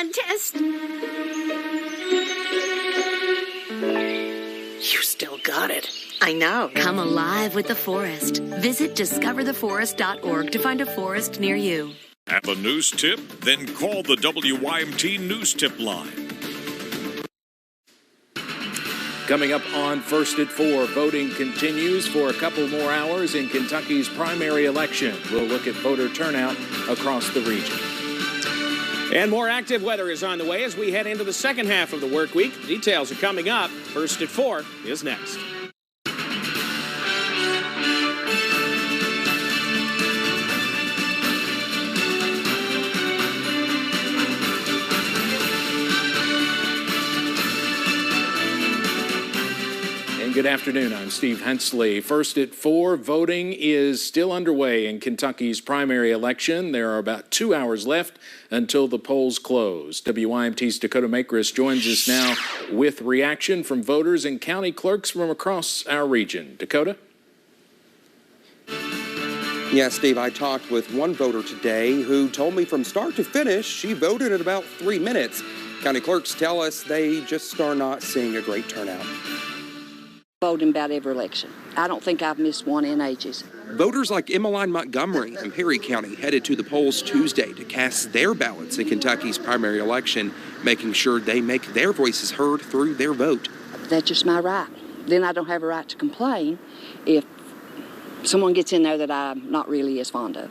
contest? You still got it. I know. Come alive with the forest. Visit discovertheforest.org to find a forest near you. Have a news tip? Then call the WYMT News Tip line. Coming up on First at 4, voting continues for a couple more hours in Kentucky's primary election. We'll look at voter turnout across the region. And more active weather is on the way as we head into the second half of the work week. Details are coming up. First at 4 is next. Good afternoon. I'm Steve Hensley. First at 4, voting is still underway in Kentucky's primary election. There are about 2 hours left until the polls close. WYMT's Dakota Makris joins us now with reaction from voters and county clerks from across our region. Dakota? Yeah, Steve, I talked with one voter today who told me from start to finish she voted in about 3 minutes. County clerks tell us they just are not seeing a great turnout. Voting about every election. I don't think I've missed one in ages. Voters like Emmeline Montgomery in Perry County headed to the polls Tuesday to cast their ballots in Kentucky's primary election, making sure they make their voices heard through their vote. That's just my right. Then I don't have a right to complain if someone gets in there that I'm not really as fond of.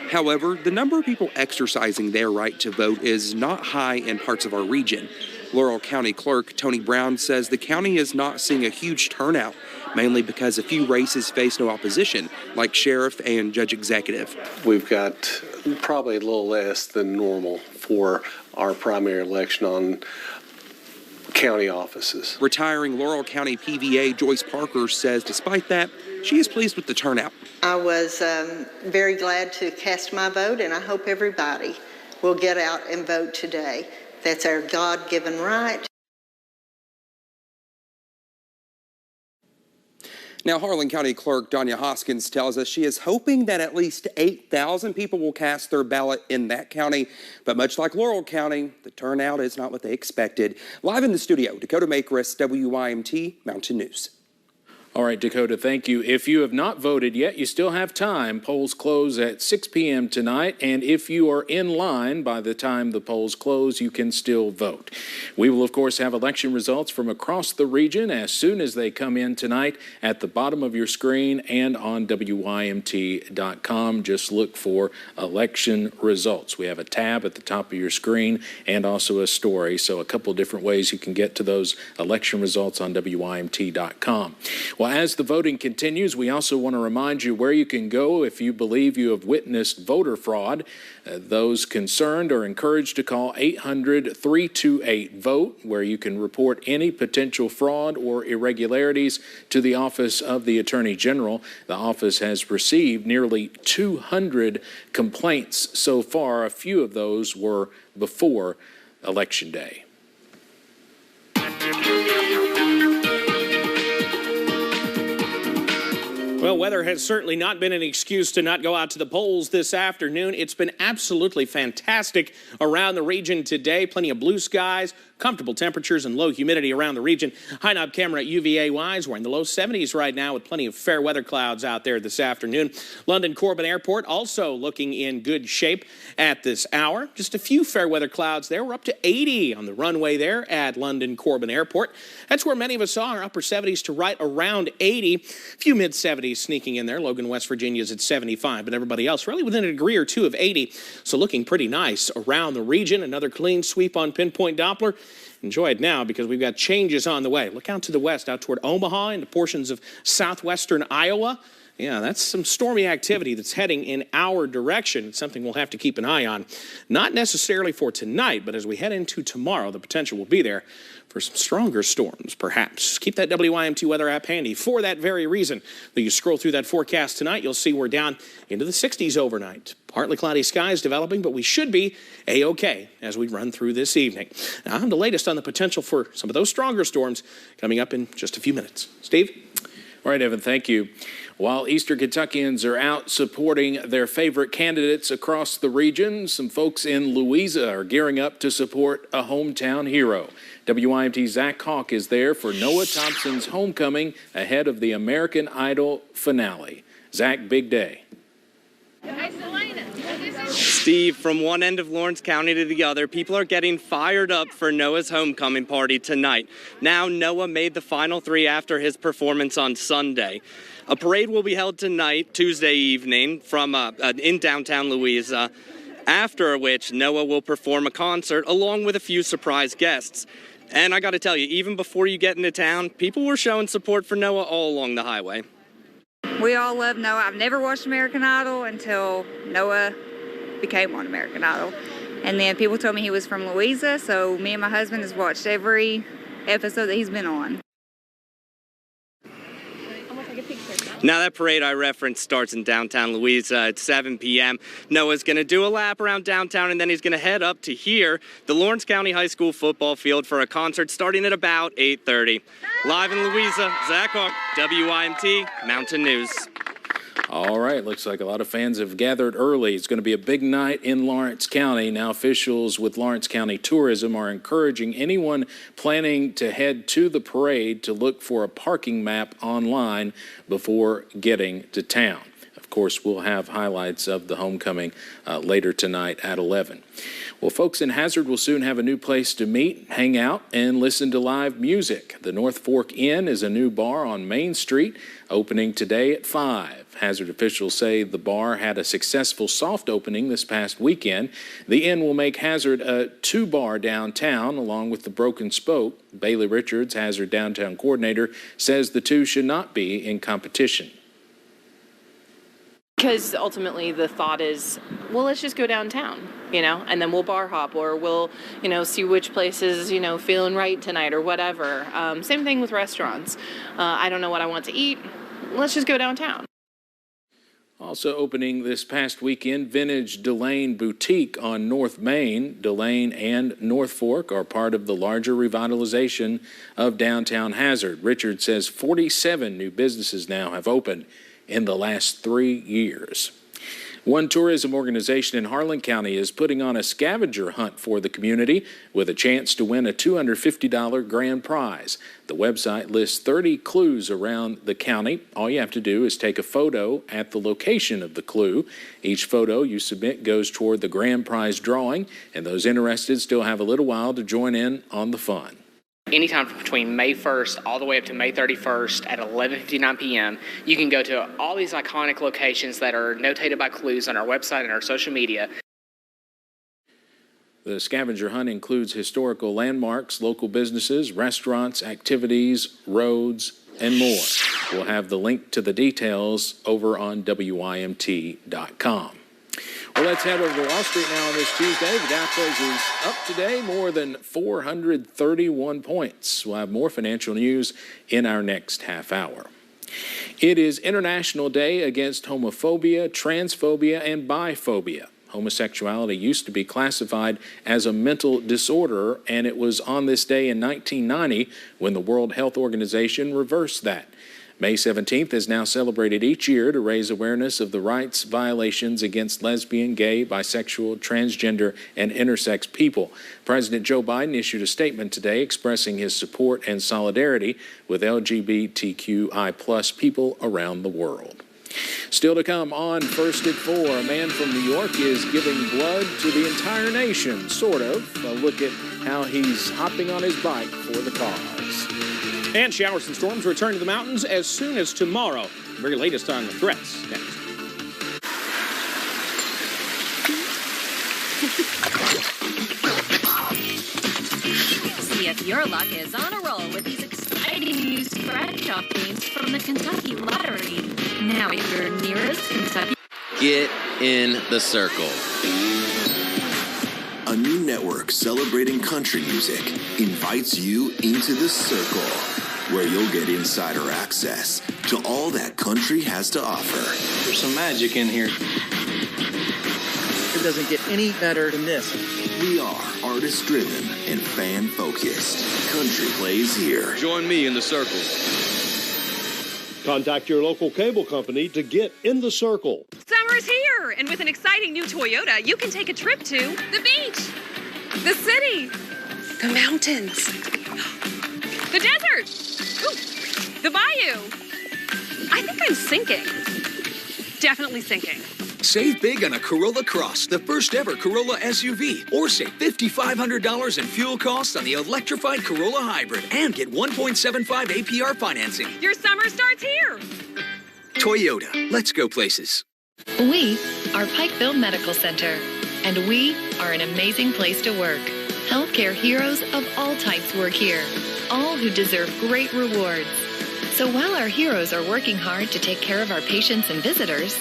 However, the number of people exercising their right to vote is not high in parts of our region. Laurel County Clerk Tony Brown says the county is not seeing a huge turnout, mainly because a few races face no opposition, like sheriff and judge executive. We've got probably a little less than normal for our primary election on county offices. Retiring Laurel County PVA Joyce Parker says despite that, she is pleased with the turnout. I was very glad to cast my vote, and I hope everybody will get out and vote today. That's our God-given right. Now, Harlan County Clerk Donya Hoskins tells us she is hoping that at least 8,000 people will cast their ballot in that county. But much like Laurel County, the turnout is not what they expected. Live in the studio, Dakota Makris, WYMT Mountain News. All right, Dakota, thank you. If you have not voted yet, you still have time. Polls close at 6 p.m. tonight, and if you are in line by the time the polls close, you can still vote. We will, of course, have election results from across the region as soon as they come in tonight at the bottom of your screen and on WYMT.com. Just look for election results. We have a tab at the top of your screen and also a story, so a couple different ways you can get to those election results on WYMT.com. Well, as the voting continues, we also want to remind you where you can go if you believe you have witnessed voter fraud. Those concerned are encouraged to call 800-328-VOTE, where you can report any potential fraud or irregularities to the Office of the Attorney General. The office has received nearly 200 complaints so far. A few of those were before Election Day. Well, weather has certainly not been an excuse to not go out to the polls this afternoon. It's been absolutely fantastic around the region today. Plenty of blue skies, comfortable temperatures, and low humidity around the region. High knob camera at UVA-wise, we're in the low 70s right now with plenty of fair weather clouds out there this afternoon. London Corbin Airport also looking in good shape at this hour. Just a few fair weather clouds there. We're up to 80 on the runway there at London Corbin Airport. That's where many of us are, upper 70s to right around 80. A few mid-70s sneaking in there. Logan, West Virginia is at 75, but everybody else really within a degree or two of 80. So looking pretty nice around the region. Another clean sweep on pinpoint Doppler. Enjoy it now because we've got changes on the way. Look out to the west, out toward Omaha into portions of southwestern Iowa. Yeah, that's some stormy activity that's heading in our direction. It's something we'll have to keep an eye on. Not necessarily for tonight, but as we head into tomorrow, the potential will be there for some stronger storms, perhaps. Keep that WYMT weather app handy for that very reason. When you scroll through that forecast tonight, you'll see we're down into the 60s overnight. Partly cloudy skies developing, but we should be A-OK as we run through this evening. Now, on the latest on the potential for some of those stronger storms coming up in just a few minutes. Steve? All right, Evan, thank you. While Eastern Kentuckians are out supporting their favorite candidates across the region, some folks in Louisa are gearing up to support a hometown hero. WYMT's Zach Hawk is there for Noah Thompson's homecoming ahead of the American Idol finale. Zach, big day. Steve, from one end of Lawrence County to the other, people are getting fired up for Noah's homecoming party tonight. Now, Noah made the final three after his performance on Sunday. A parade will be held tonight, Tuesday evening, in downtown Louisa, after which Noah will perform a concert along with a few surprise guests. And I got to tell you, even before you get into town, people were showing support for Noah all along the highway. We all love Noah. I've never watched American Idol until Noah became on American Idol. And then people told me he was from Louisa, so me and my husband has watched every episode that he's been on. Now, that parade I referenced starts in downtown Louisa at 7 p.m. Noah's going to do a lap around downtown, and then he's going to head up to here, the Lawrence County High School football field, for a concert starting at about 8:30. Live in Louisa, Zach Hawk, WYMT Mountain News. All right, looks like a lot of fans have gathered early. It's going to be a big night in Lawrence County. Now, officials with Lawrence County Tourism are encouraging anyone planning to head to the parade to look for a parking map online before getting to town. Of course, we'll have highlights of the homecoming later tonight at 11. Well, folks in Hazard will soon have a new place to meet, hang out, and listen to live music. The North Fork Inn is a new bar on Main Street, opening today at 5. Hazard officials say the bar had a successful soft opening this past weekend. The inn will make Hazard a 2-bar downtown, along with the Broken Spoke. Bailey Richards, Hazard downtown coordinator, says the two should not be in competition. Because ultimately the thought is, well, let's just go downtown, and then we'll bar hop, or we'll, see which places, feeling right tonight or whatever. Same thing with restaurants. I don't know what I want to eat. Let's just go downtown. Also opening this past weekend, Vintage Delane Boutique on North Main. Delane and North Fork are part of the larger revitalization of downtown Hazard. Richard says 47 new businesses now have opened in the last 3 years. One tourism organization in Harlan County is putting on a scavenger hunt for the community with a chance to win a $250 grand prize. The website lists 30 clues around the county. All you have to do is take a photo at the location of the clue. Each photo you submit goes toward the grand prize drawing, and those interested still have a little while to join in on the fun. Anytime between May 1st all the way up to May 31st at 11:59 p.m., you can go to all these iconic locations that are notated by clues on our website and our social media. The scavenger hunt includes historical landmarks, local businesses, restaurants, activities, roads, and more. We'll have the link to the details over on WYMT.com. Well, let's head over to Wall Street now on this Tuesday. The Dow closes up today more than 431 points. We'll have more financial news in our next half hour. It is International Day Against Homophobia, Transphobia, and Biphobia. Homosexuality used to be classified as a mental disorder, and it was on this day in 1990 when the World Health Organization reversed that. May 17th is now celebrated each year to raise awareness of the rights violations against lesbian, gay, bisexual, transgender, and intersex people. President Joe Biden issued a statement today expressing his support and solidarity with LGBTQI+ people around the world. Still to come on First at 4, a man from New York is giving blood to the entire nation, sort of. A look at how he's hopping on his bike for the cause. And showers and storms return to the mountains as soon as tomorrow. The very latest on the threats next. See if your luck is on a roll with these exciting new scratch-off games from the Kentucky Lottery. Now at your nearest Kentucky. Get in the circle. A new network celebrating country music invites you into the circle, where you'll get insider access to all that country has to offer. There's some magic in here. It doesn't get any better than this. We are artist-driven and fan-focused. Country plays here. Join me in the circle. Contact your local cable company to get in the circle. Summer's here, and with an exciting new Toyota, you can take a trip to the beach, the city, the mountains, the desert, ooh, the bayou. I think I'm sinking. Definitely sinking. Save big on a Corolla Cross, the first ever Corolla SUV. Or save $5,500 in fuel costs on the electrified Corolla Hybrid. And get 1.75 APR financing. Your summer starts here. Toyota, let's go places. We are Pikeville Medical Center, and we are an amazing place to work. Healthcare heroes of all types work here, all who deserve great rewards. So while our heroes are working hard to take care of our patients and visitors,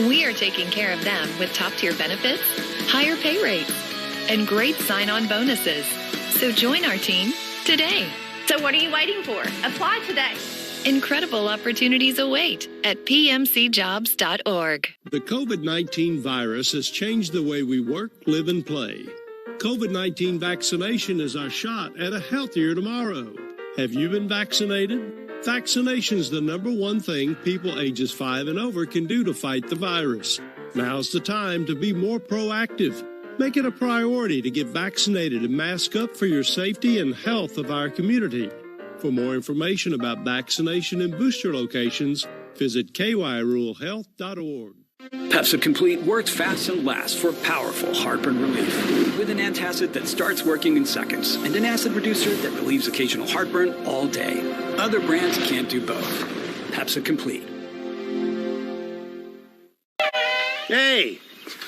we are taking care of them with top-tier benefits, higher pay rates, and great sign-on bonuses. So join our team today. So what are you waiting for? Apply today. Incredible opportunities await at pmcjobs.org. The COVID-19 virus has changed the way we work, live, and play. COVID-19 vaccination is our shot at a healthier tomorrow. Have you been vaccinated? Vaccination's the #1 thing people ages 5 and over can do to fight the virus. Now's the time to be more proactive. Make it a priority to get vaccinated and mask up for your safety and health of our community. For more information about vaccination and booster locations, visit kyruralhealth.org. Pepsi Complete works fast and lasts for powerful heartburn relief. With an antacid that starts working in seconds and an acid reducer that relieves occasional heartburn all day. Other brands can't do both. Pepsi Complete. Hey,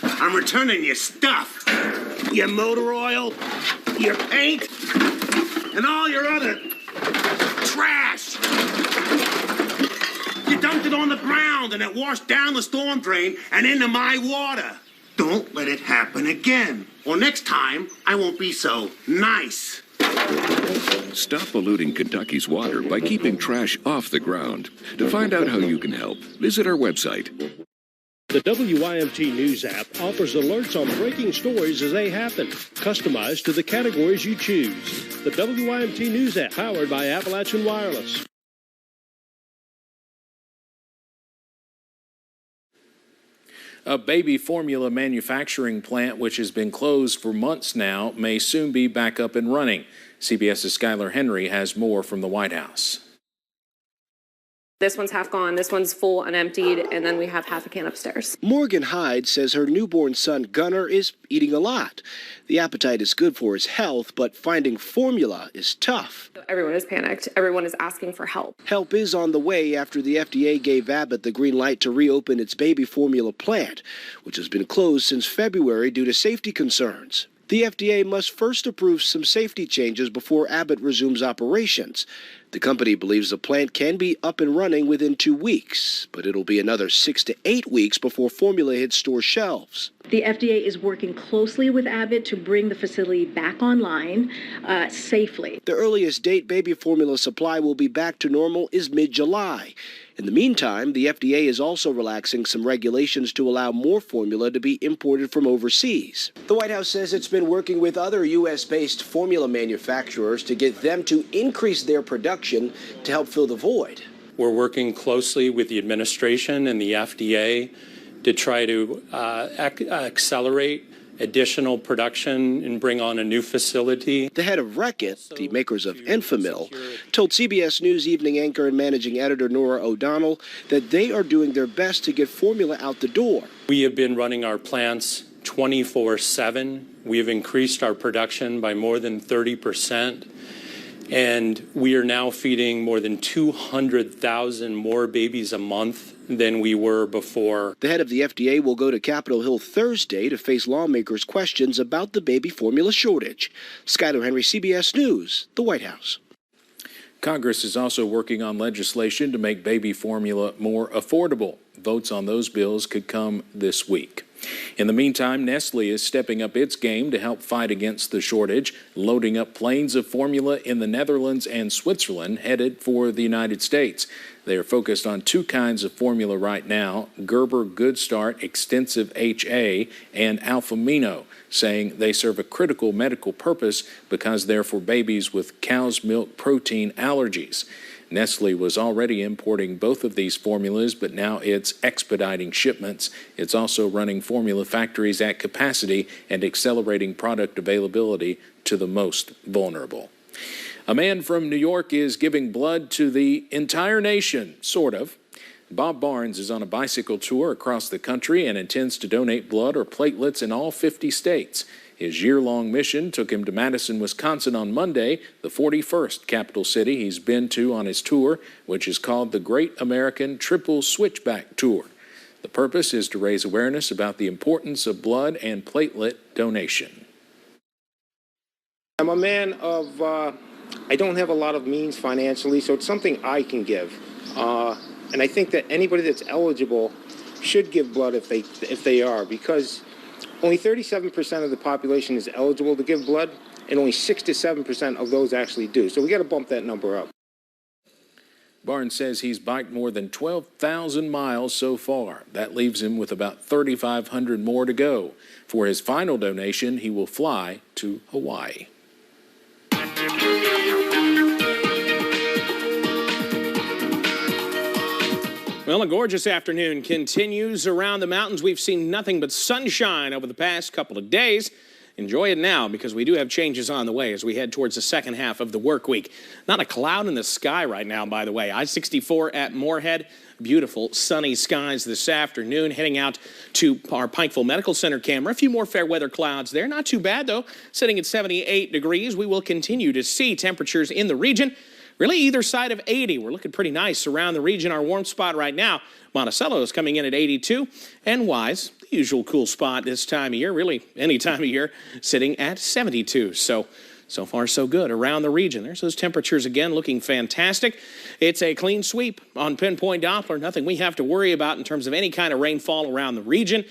I'm returning your stuff. Your motor oil, your paint, and all your other trash. You dumped it on the ground and it washed down the storm drain and into my water. Don't let it happen again. Or next time, I won't be so nice. Stop polluting Kentucky's water by keeping trash off the ground. To find out how you can help, visit our website. The WYMT News app offers alerts on breaking stories as they happen, customized to the categories you choose. The WYMT News app, powered by Appalachian Wireless. A baby formula manufacturing plant, which has been closed for months now, may soon be back up and running. CBS's Skylar Henry has more from the White House. This one's half gone, this one's full and emptied, and then we have half a can upstairs. Morgan Hyde says her newborn son Gunnar is eating a lot. The appetite is good for his health, but finding formula is tough. Everyone is panicked. Everyone is asking for help. Help is on the way after the FDA gave Abbott the green light to reopen its baby formula plant, which has been closed since February due to safety concerns. The FDA must first approve some safety changes before Abbott resumes operations. The company believes the plant can be up and running within 2 weeks, but it'll be another 6 to 8 weeks before formula hits store shelves. The FDA is working closely with Abbott to bring the facility back online safely. The earliest date baby formula supply will be back to normal is mid-July. In the meantime, the FDA is also relaxing some regulations to allow more formula to be imported from overseas. The White House says it's been working with other U.S.-based formula manufacturers to get them to increase their production to help fill the void. We're working closely with the administration and the FDA to try to accelerate additional production and bring on a new facility. The head of Reckitt, the makers of Enfamil, told CBS News evening anchor and managing editor Nora O'Donnell that they are doing their best to get formula out the door. We have been running our plants 24/7. We have increased our production by more than 30%. And we are now feeding more than 200,000 more babies a month than we were before. The head of the FDA will go to Capitol Hill Thursday to face lawmakers' questions about the baby formula shortage. Skylar Henry, CBS News, the White House. Congress is also working on legislation to make baby formula more affordable. Votes on those bills could come this week. In the meantime, Nestle is stepping up its game to help fight against the shortage, loading up planes of formula in the Netherlands and Switzerland headed for the United States. They are focused on 2 kinds of formula right now, Gerber Good Start Extensive HA and Alphamino, saying they serve a critical medical purpose because they're for babies with cow's milk protein allergies. Nestle was already importing both of these formulas, but now it's expediting shipments. It's also running formula factories at capacity and accelerating product availability to the most vulnerable. A man from New York is giving blood to the entire nation, sort of. Bob Barnes is on a bicycle tour across the country and intends to donate blood or platelets in all 50 states. His year-long mission took him to Madison, Wisconsin on Monday, the 41st capital city he's been to on his tour, which is called the Great American Triple Switchback Tour. The purpose is to raise awareness about the importance of blood and platelet donation. I'm a man of, I don't have a lot of means financially, so it's something I can give. And I think that anybody that's eligible should give blood if they are, because only 37% of the population is eligible to give blood, and only 6 to 7% of those actually do. So we got to bump that number up. Barnes says he's biked more than 12,000 miles so far. That leaves him with about 3,500 more to go. For his final donation, he will fly to Hawaii. Well, a gorgeous afternoon continues around the mountains. We've seen nothing but sunshine over the past couple of days. Enjoy it now, because we do have changes on the way as we head towards the second half of the work week. Not a cloud in the sky right now, by the way. I-64 at Moorhead. Beautiful sunny skies this afternoon. Heading out to our Pikeville Medical Center camera. A few more fair weather clouds there. Not too bad, though. Sitting at 78 degrees. We will continue to see temperatures in the region really either side of 80. We're looking pretty nice around the region. Our warm spot right now, Monticello, is coming in at 82. And Wise, the usual cool spot this time of year, really any time of year, sitting at 72. So far so good around the region. There's those temperatures again looking fantastic. It's a clean sweep on Pinpoint Doppler. Nothing we have to worry about in terms of any kind of rainfall around the region.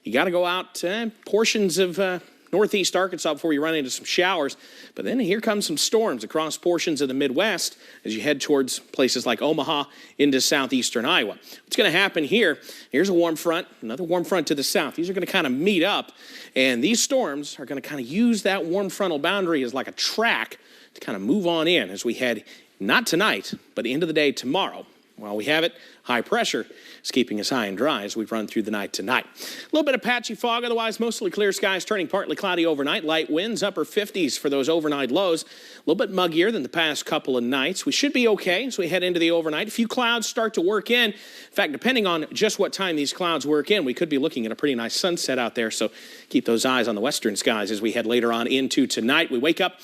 You got to go out portions of northeast Arkansas before you run into some showers. But then here comes some storms across portions of the Midwest as you head towards places like Omaha into southeastern Iowa. What's going to happen here? Here's a warm front, another warm front to the south. These are going to kind of meet up, and these storms are going to kind of use that warm frontal boundary as like a track to kind of move on in as we head not tonight, but into the day tomorrow. While we have it, high pressure is keeping us high and dry as we run through the night tonight. A little bit of patchy fog, otherwise mostly clear skies, turning partly cloudy overnight. Light winds, upper 50s for those overnight lows. A little bit muggier than the past couple of nights. We should be okay as we head into the overnight. A few clouds start to work in. In fact, depending on just what time these clouds work in, we could be looking at a pretty nice sunset out there. So keep those eyes on the western skies as we head later on into tonight. We wake up.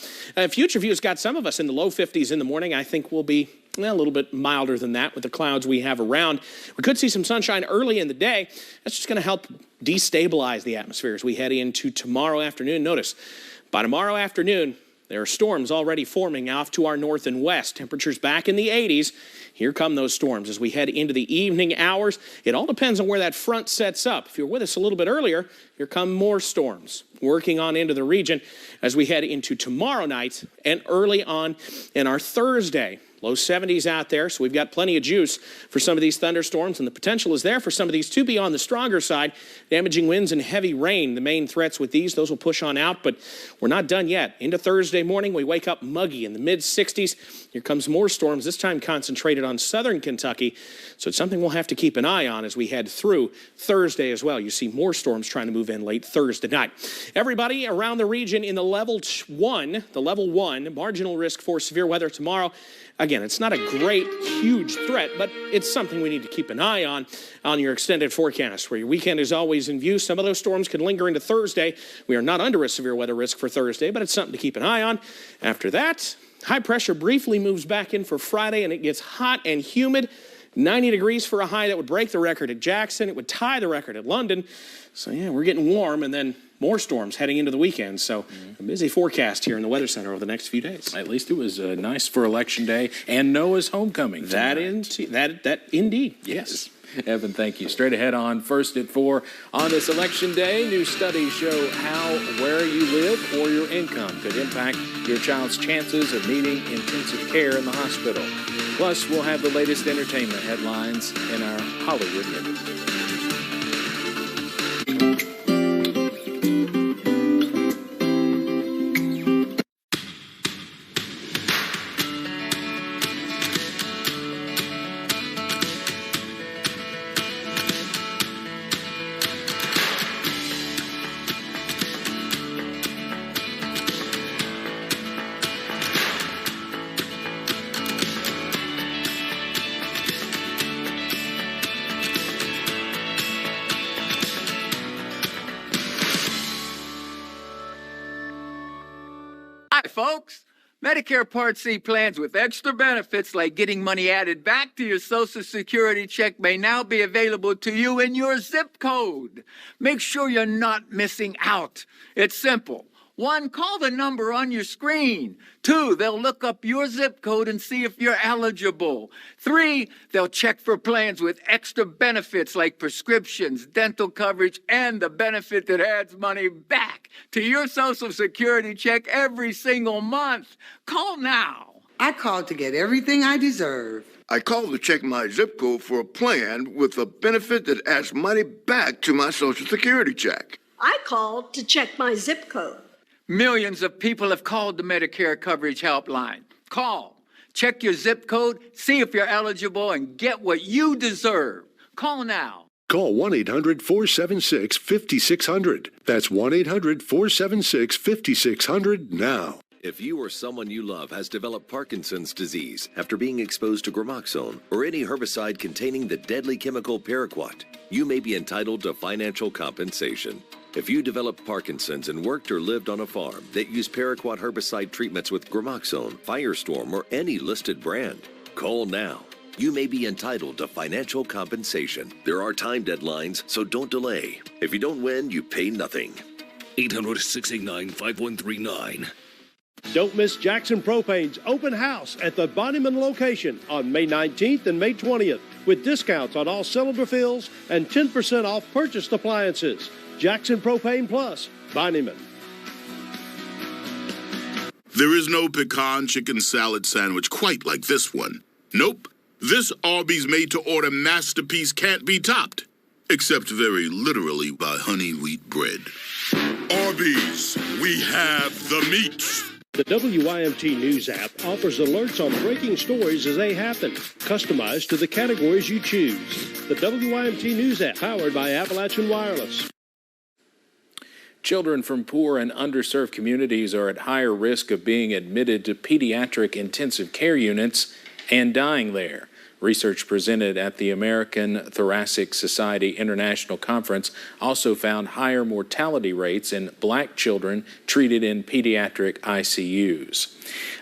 Future View's got some of us in the low 50s in the morning. I think we'll be a little bit milder than that with the clouds we have around. We could see some sunshine early in the day. That's just going to help destabilize the atmosphere as we head into tomorrow afternoon. Notice, by tomorrow afternoon, there are storms already forming off to our north and west. Temperatures back in the 80s. Here come those storms as we head into the evening hours. It all depends on where that front sets up. If you're with us a little bit earlier, here come more storms working on into the region as we head into tomorrow night and early on in our Thursday. Low 70s out there, so we've got plenty of juice for some of these thunderstorms, and the potential is there for some of these to be on the stronger side. Damaging winds and heavy rain, the main threats with these. Those will push on out, but we're not done yet. Into Thursday morning, we wake up muggy in the mid-60s. Here comes more storms, this time concentrated on southern Kentucky, so it's something we'll have to keep an eye on as we head through Thursday as well. You see more storms trying to move in late Thursday night. Everybody around the region in the level 1, marginal risk for severe weather tomorrow. Again, it's not a great, huge threat, but it's something we need to keep an eye on your extended forecast, where your weekend is always in view. Some of those storms can linger into Thursday. We are not under a severe weather risk for Thursday, but it's something to keep an eye on. After that, high pressure briefly moves back in for Friday, and it gets hot and humid. 90 degrees for a high that would break the record at Jackson. It would tie the record at London. So, yeah, we're getting warm, and then more storms heading into the weekend. So a busy forecast here in the Weather Center over the next few days. At least it was nice for Election Day and Noah's homecoming. That indeed. Yes. Evan, thank you. Straight ahead on First at 4. On this Election Day, new studies show how where you live or your income could impact your child's chances of needing intensive care in the hospital. Plus, we'll have the latest entertainment headlines in our Hollywood Minute. Hi, folks. Medicare Part C plans with extra benefits like getting money added back to your Social Security check may now be available to you in your zip code. Make sure you're not missing out. It's simple. 1, call the number on your screen. 2, they'll look up your zip code and see if you're eligible. 3, they'll check for plans with extra benefits like prescriptions, dental coverage, and the benefit that adds money back to your Social Security check every single month. Call now. I called to get everything I deserve. I called to check my zip code for a plan with a benefit that adds money back to my Social Security check. I called to check my zip code. Millions of people have called the Medicare Coverage Helpline. Call, check your zip code, see if you're eligible, and get what you deserve. Call now. Call 1-800-476-5600. That's 1-800-476-5600 now. If you or someone you love has developed Parkinson's disease after being exposed to gramoxone or any herbicide containing the deadly chemical paraquat, you may be entitled to financial compensation. If you developed Parkinson's and worked or lived on a farm that used paraquat herbicide treatments with gramoxone, Firestorm, or any listed brand, call now. You may be entitled to financial compensation. There are time deadlines, so don't delay. If you don't win, you pay nothing. 800-689-5139. Don't miss Jackson Propane's open house at the Bonnyman location on May 19th and May 20th with discounts on all cylinder fills and 10% off purchased appliances. Jackson Propane Plus, Bonnyman. There is no pecan chicken salad sandwich quite like this one. Nope. This Arby's made-to-order masterpiece can't be topped. Except very literally by honey wheat bread. Arby's, we have the meats. The WYMT News app offers alerts on breaking stories as they happen, customized to the categories you choose. The WYMT News app, powered by Appalachian Wireless. Children from poor and underserved communities are at higher risk of being admitted to pediatric intensive care units and dying there. Research presented at the American Thoracic Society International Conference also found higher mortality rates in black children treated in pediatric ICUs.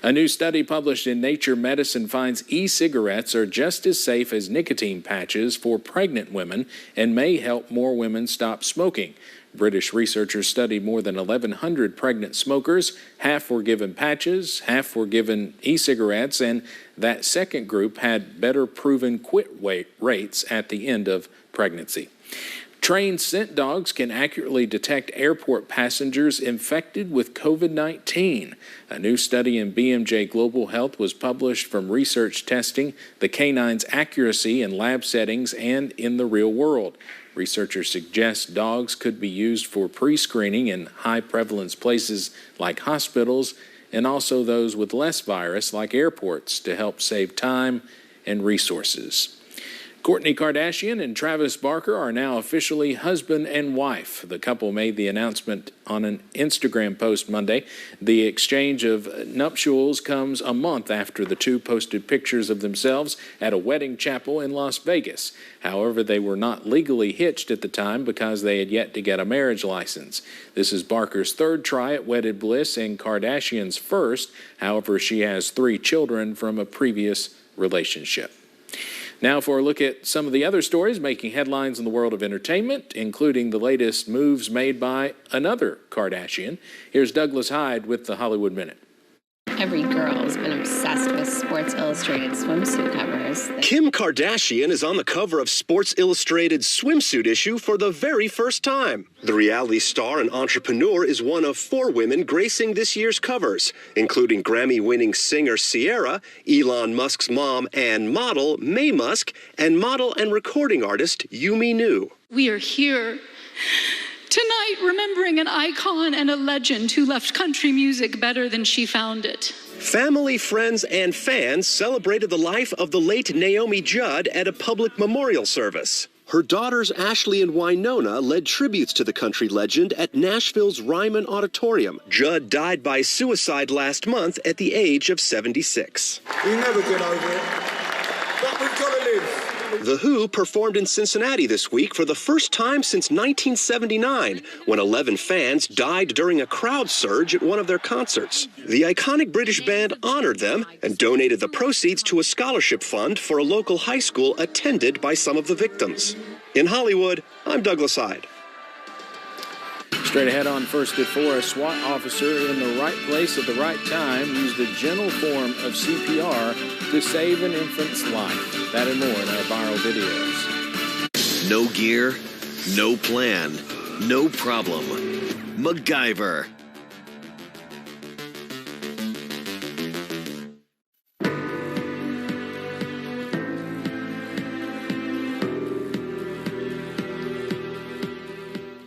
A new study published in Nature Medicine finds e-cigarettes are just as safe as nicotine patches for pregnant women and may help more women stop smoking. British researchers studied more than 1,100 pregnant smokers. Half were given patches, half were given e-cigarettes, and that second group had better proven quit rates at the end of pregnancy. Trained scent dogs can accurately detect airport passengers infected with COVID-19. A new study in BMJ Global Health was published from research testing the canine's accuracy in lab settings and in the real world. Researchers suggest dogs could be used for pre-screening in high-prevalence places like hospitals and also those with less virus like airports to help save time and resources. Kourtney Kardashian and Travis Barker are now officially husband and wife. The couple made the announcement on an Instagram post Monday. The exchange of nuptials comes a month after the two posted pictures of themselves at a wedding chapel in Las Vegas. However, they were not legally hitched at the time because they had yet to get a marriage license. This is Barker's third try at wedded bliss and Kardashian's first. However, she has 3 children from a previous relationship. Now for a look at some of the other stories making headlines in the world of entertainment, including the latest moves made by another Kardashian. Here's Douglas Hyde with the Hollywood Minute. Every girl has been obsessed with Sports Illustrated swimsuit covers. Kim Kardashian is on the cover of Sports Illustrated swimsuit issue for the very first time. The reality star and entrepreneur is one of 4 women gracing this year's covers, including Grammy-winning singer Ciara, Elon Musk's mom and model Mae Musk, and model and recording artist Yumi Nu. We are here tonight remembering an icon and a legend who left country music better than she found it. Family, friends, and fans celebrated the life of the late Naomi Judd at a public memorial service. Her daughters Ashley and Wynonna led tributes to the country legend at Nashville's Ryman Auditorium. Judd died by suicide last month at the age of 76. We never get over it, but we've got to live. The Who performed in Cincinnati this week for the first time since 1979, when 11 fans died during a crowd surge at one of their concerts. The iconic British band honored them and donated the proceeds to a scholarship fund for a local high school attended by some of the victims. In Hollywood, I'm Douglas Hyde. Straight ahead on First at 4, a SWAT officer in the right place at the right time used a gentle form of CPR to save an infant's life. That and more in our viral videos. No gear, no plan, no problem. MacGyver.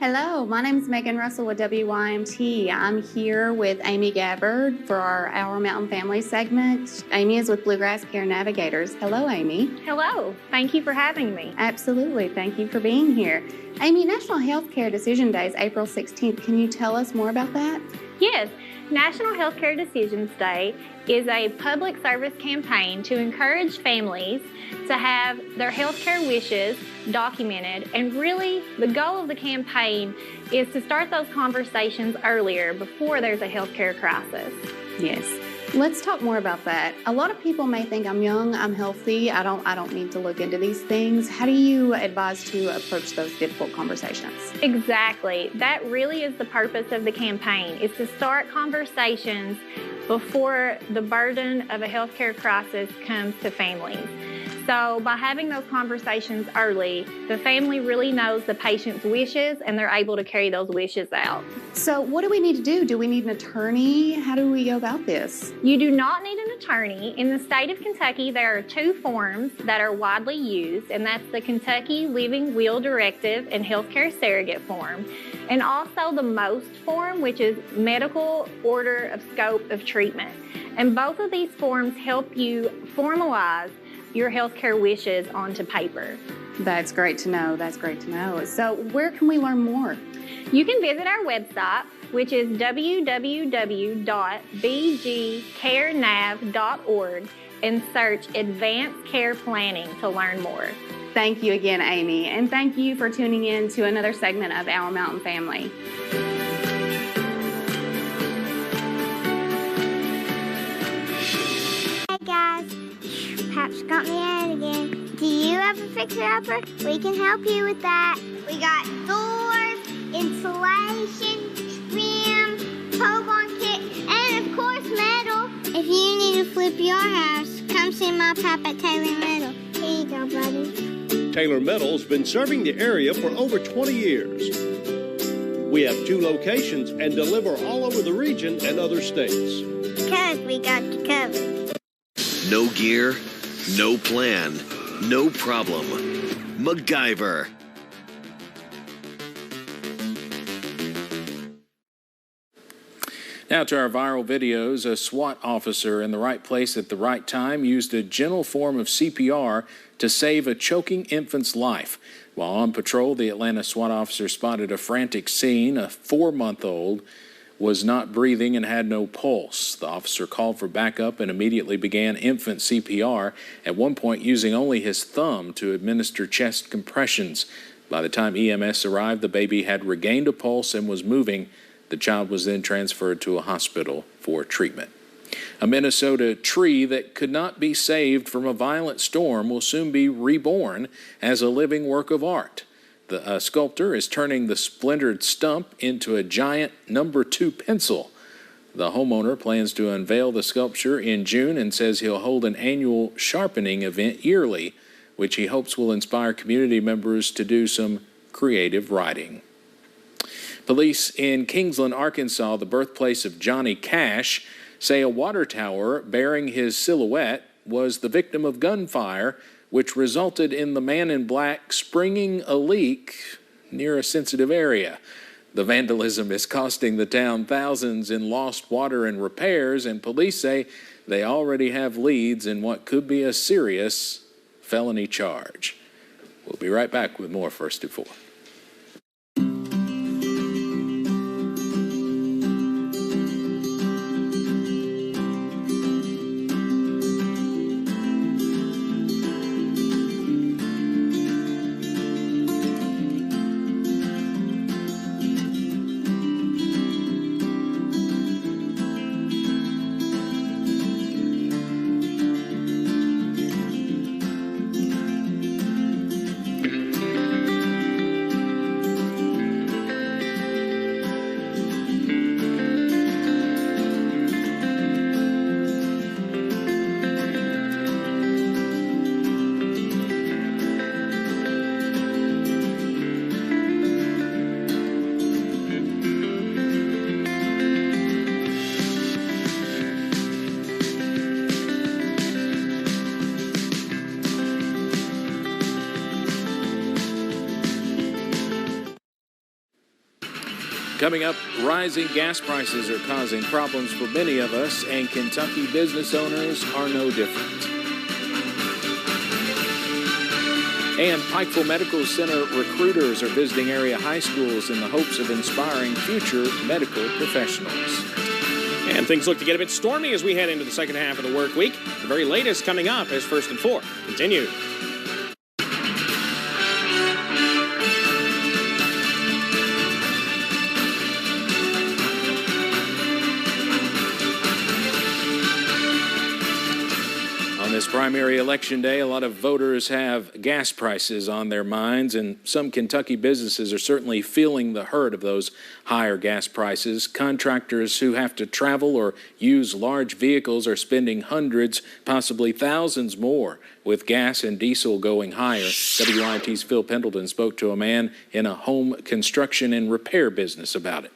Hello, my name is Megan Russell with WYMT. I'm here with Amy Gabbard for our Mountain Family segment. Amy is with Bluegrass Care Navigators. Hello, Amy. Hello. Thank you for having me. Absolutely. Thank you for being here. Amy, National Healthcare Decision Day is April 16th. Can you tell us more about that? Yes. National Healthcare Decisions Day is a public service campaign to encourage families to have their healthcare wishes documented, and really the goal of the campaign is to start those conversations earlier before there's a healthcare crisis. Yes. Let's talk more about that. A lot of people may think I'm young, I'm healthy, I don't need to look into these things. How do you advise to approach those difficult conversations? Exactly. That really is the purpose of the campaign, is to start conversations before the burden of a healthcare crisis comes to families. So by having those conversations early, the family really knows the patient's wishes and they're able to carry those wishes out. So what do we need to do? Do we need an attorney? How do we go about this? You do not need an attorney. In the state of Kentucky, there are two forms that are widely used, and that's the Kentucky Living Will Directive and Healthcare Surrogate form, and also the MOST form, which is Medical Order of Scope of Treatment. And both of these forms help you formalize your healthcare wishes onto paper. That's great to know. That's great to know. So where can we learn more? You can visit our website, which is www.bgcarenav.org, and search Advanced Care Planning to learn more. Thank you again, Amy, and thank you for tuning in to another segment of Our Mountain Family. Hey guys, Pap's got me out again. Do you have a fixer-upper? We can help you with that. We got doors, insulation, trim, pole-barn kit, and of course metal. If you need to flip your house, come see my pap at Taylor Metal. Here you go, buddy. Taylor Metal's been serving the area for over 20 years. We have 2 locations and deliver all over the region and other states. Because we got you covered. No gear, no plan, no problem. MacGyver. Now to our viral videos. A SWAT officer in the right place at the right time used a gentle form of CPR to save a choking infant's life. While on patrol, the Atlanta SWAT officer spotted a frantic scene. A 4-month-old was not breathing and had no pulse. The officer called for backup and immediately began infant CPR, at one point using only his thumb to administer chest compressions. By the time EMS arrived, the baby had regained a pulse and was moving. The child was then transferred to a hospital for treatment. A Minnesota tree that could not be saved from a violent storm will soon be reborn as a living work of art. The sculptor is turning the splintered stump into a giant number 2 pencil. The homeowner plans to unveil the sculpture in June and says he'll hold an annual sharpening event yearly, which he hopes will inspire community members to do some creative writing. Police in Kingsland, Arkansas, the birthplace of Johnny Cash, say a water tower bearing his silhouette was the victim of gunfire, which resulted in the man in black springing a leak near a sensitive area. The vandalism is costing the town thousands in lost water and repairs, and police say they already have leads in what could be a serious felony charge. We'll be right back with more First at 4. Coming up, rising gas prices are causing problems for many of us, and Kentucky business owners are no different. And Pikeville Medical Center recruiters are visiting area high schools in the hopes of inspiring future medical professionals. And things look to get a bit stormy as we head into the second half of the work week. The very latest coming up as First and Four continues. On this primary election day, a lot of voters have gas prices on their minds, and some Kentucky businesses are certainly feeling the hurt of those higher gas prices. Contractors who have to travel or use large vehicles are spending hundreds, possibly thousands more with gas and diesel going higher. WYMT's Phil Pendleton spoke to a man in a home construction and repair business about it.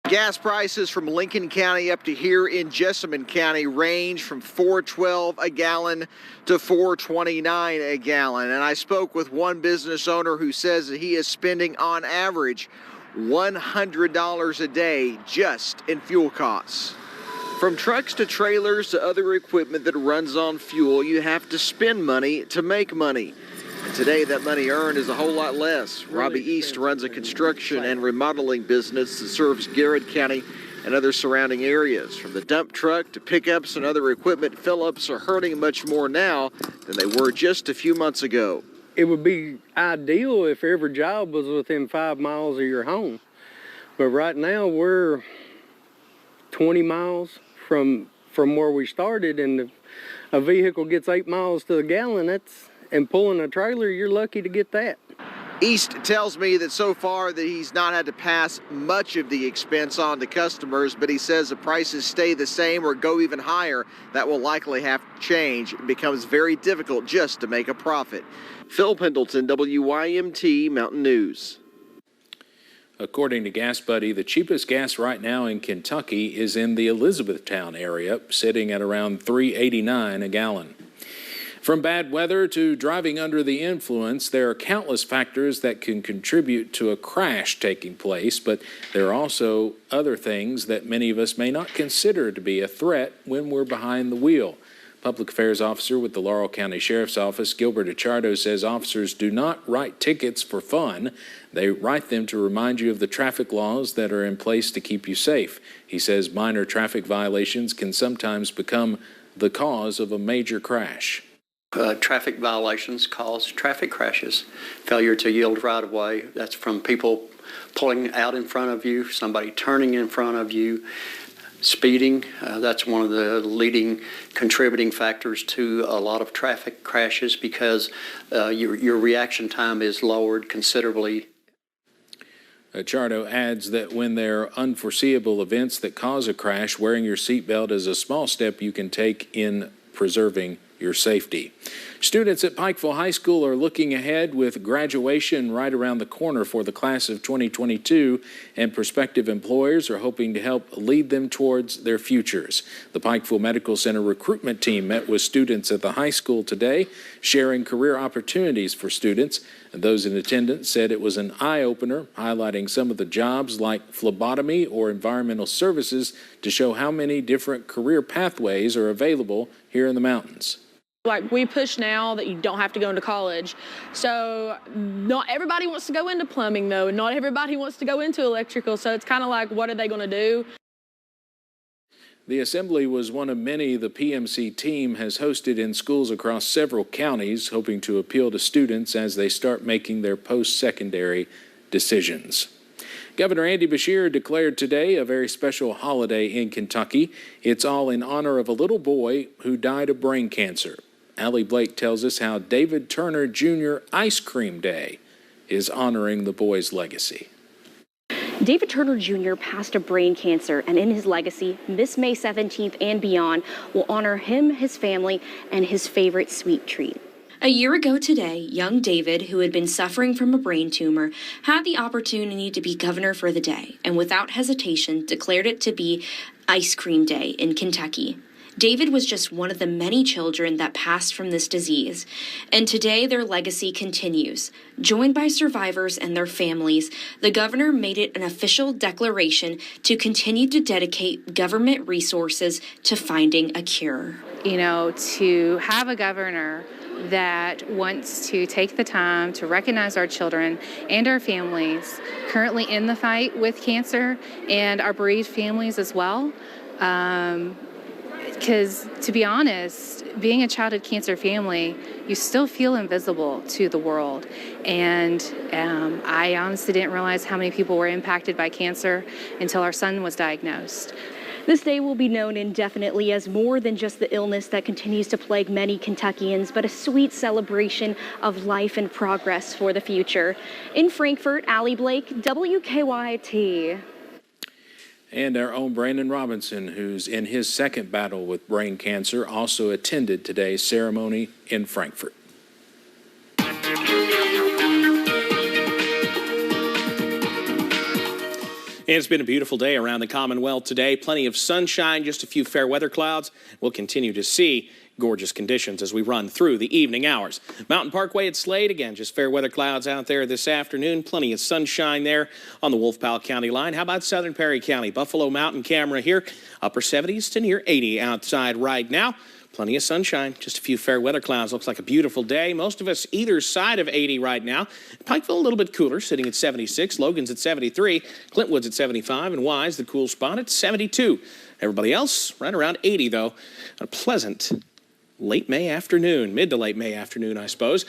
Gas prices from Lincoln County up to here in Jessamine County range from $4.12 a gallon to $4.29 a gallon. And I spoke with one business owner who says that he is spending on average $100 a day just in fuel costs. From trucks to trailers to other equipment that runs on fuel, you have to spend money to make money. And today, that money earned is a whole lot less. Robbie East runs a construction and remodeling business that serves Garrett County and other surrounding areas. From the dump truck to pickups and other equipment, fill-ups are hurting much more now than they were just a few months ago. It would be ideal if every job was within 5 miles of your home. But right now, we're 20 miles from where we started, and if a vehicle gets 8 miles to the gallon, and pulling a trailer, you're lucky to get that. East tells me that so far that he's not had to pass much of the expense on to customers, but he says the prices stay the same or go even higher. That will likely have to change. It becomes very difficult just to make a profit. Phil Pendleton, WYMT Mountain News. According to Gas Buddy, the cheapest gas right now in Kentucky is in the Elizabethtown area, sitting at around $3.89 a gallon. From bad weather to driving under the influence, there are countless factors that can contribute to a crash taking place, but there are also other things that many of us may not consider to be a threat when we're behind the wheel. Public Affairs Officer with the Laurel County Sheriff's Office, Gilbert Achardo, says officers do not write tickets for fun. They write them to remind you of the traffic laws that are in place to keep you safe. He says minor traffic violations can sometimes become the cause of a major crash. Traffic violations cause traffic crashes. Failure to yield right of way, that's from people pulling out in front of you, somebody turning in front of you, speeding. That's one of the leading contributing factors to a lot of traffic crashes because your reaction time is lowered considerably. Achardo adds that when there are unforeseeable events that cause a crash, wearing your seatbelt is a small step you can take in preserving your safety. Students at Pikeville High School are looking ahead with graduation right around the corner for the class of 2022, and prospective employers are hoping to help lead them towards their futures. The Pikeville Medical Center recruitment team met with students at the high school today, sharing career opportunities for students. And those in attendance said it was an eye-opener, highlighting some of the jobs like phlebotomy or environmental services to show how many different career pathways are available here in the mountains. Like, we push now that you don't have to go into college. So not everybody wants to go into plumbing, though, and not everybody wants to go into electrical. So it's kind of like, what are they going to do? The assembly was one of many the PMC team has hosted in schools across several counties, hoping to appeal to students as they start making their post-secondary decisions. Governor Andy Beshear declared today a very special holiday in Kentucky. It's all in honor of a little boy who died of brain cancer. Allie Blake tells us how David Turner Jr. Ice Cream Day is honoring the boy's legacy. David Turner Jr. passed of brain cancer, and in his legacy, this May 17th and beyond, will honor him, his family, and his favorite sweet treat. A year ago today, young David, who had been suffering from a brain tumor, had the opportunity to be governor for the day, and without hesitation declared it to be Ice Cream Day in Kentucky. David was just one of the many children that passed from this disease, and today their legacy continues. Joined by survivors and their families, the governor made it an official declaration to continue to dedicate government resources to finding a cure. You know, to have a governor that wants to take the time to recognize our children and our families currently in the fight with cancer and our bereaved families as well. Because to be honest, being a childhood cancer family, you still feel invisible to the world. And I honestly didn't realize how many people were impacted by cancer until our son was diagnosed. This day will be known indefinitely as more than just the illness that continues to plague many Kentuckians, but a sweet celebration of life and progress for the future. In Frankfort, Allie Blake, WKYT. And our own Brandon Robinson, who's in his second battle with brain cancer, also attended today's ceremony in Frankfort. And it's been a beautiful day around the Commonwealth today. Plenty of sunshine, just a few fair weather clouds. We'll continue to see gorgeous conditions as we run through the evening hours. Mountain Parkway at Slade, again, just fair weather clouds out there this afternoon. Plenty of sunshine there on the Wolf Powell County line. How about Southern Perry County? Buffalo Mountain camera here, upper 70s to near 80 outside right now. Plenty of sunshine, just a few fair weather clouds. Looks like a beautiful day. Most of us either side of 80 right now. Pikeville a little bit cooler, sitting at 76. Logan's at 73. Clintwood's at 75. And Wise, the cool spot, at 72. Everybody else right around 80, though. A pleasant late May afternoon, mid to late May afternoon, I suppose.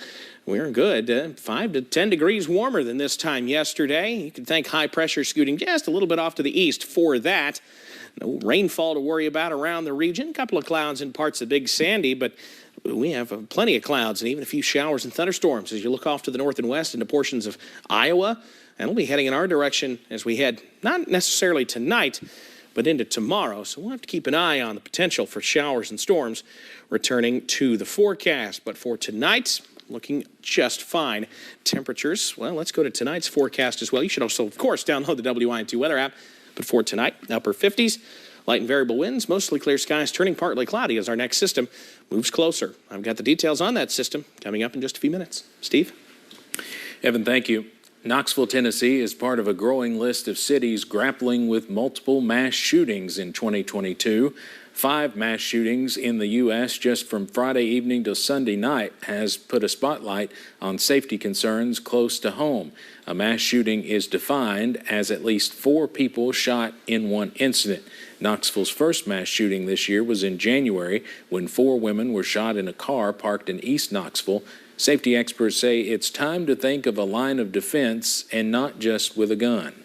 We're good. 5 to 10 degrees warmer than this time yesterday. You can thank high pressure scooting just a little bit off to the east for that. No rainfall to worry about around the region. A couple of clouds in parts of Big Sandy, but we have plenty of clouds and even a few showers and thunderstorms as you look off to the north and west into portions of Iowa. And we'll be heading in our direction as we head, not necessarily tonight, but into tomorrow. So we'll have to keep an eye on the potential for showers and storms returning to the forecast. But for tonight, looking just fine. Temperatures, well, let's go to tonight's forecast as well. You should also, of course, download the WYMT weather app. But for tonight, upper 50s, light and variable winds, mostly clear skies, turning partly cloudy as our next system moves closer. I've got the details on that system coming up in just a few minutes. Steve? Evan, thank you. Knoxville, Tennessee is part of a growing list of cities grappling with multiple mass shootings in 2022. 5 mass shootings in the U.S. just from Friday evening to Sunday night has put a spotlight on safety concerns close to home. A mass shooting is defined as at least 4 people shot in one incident. Knoxville's first mass shooting this year was in January when 4 women were shot in a car parked in East Knoxville. Safety experts say it's time to think of a line of defense and not just with a gun.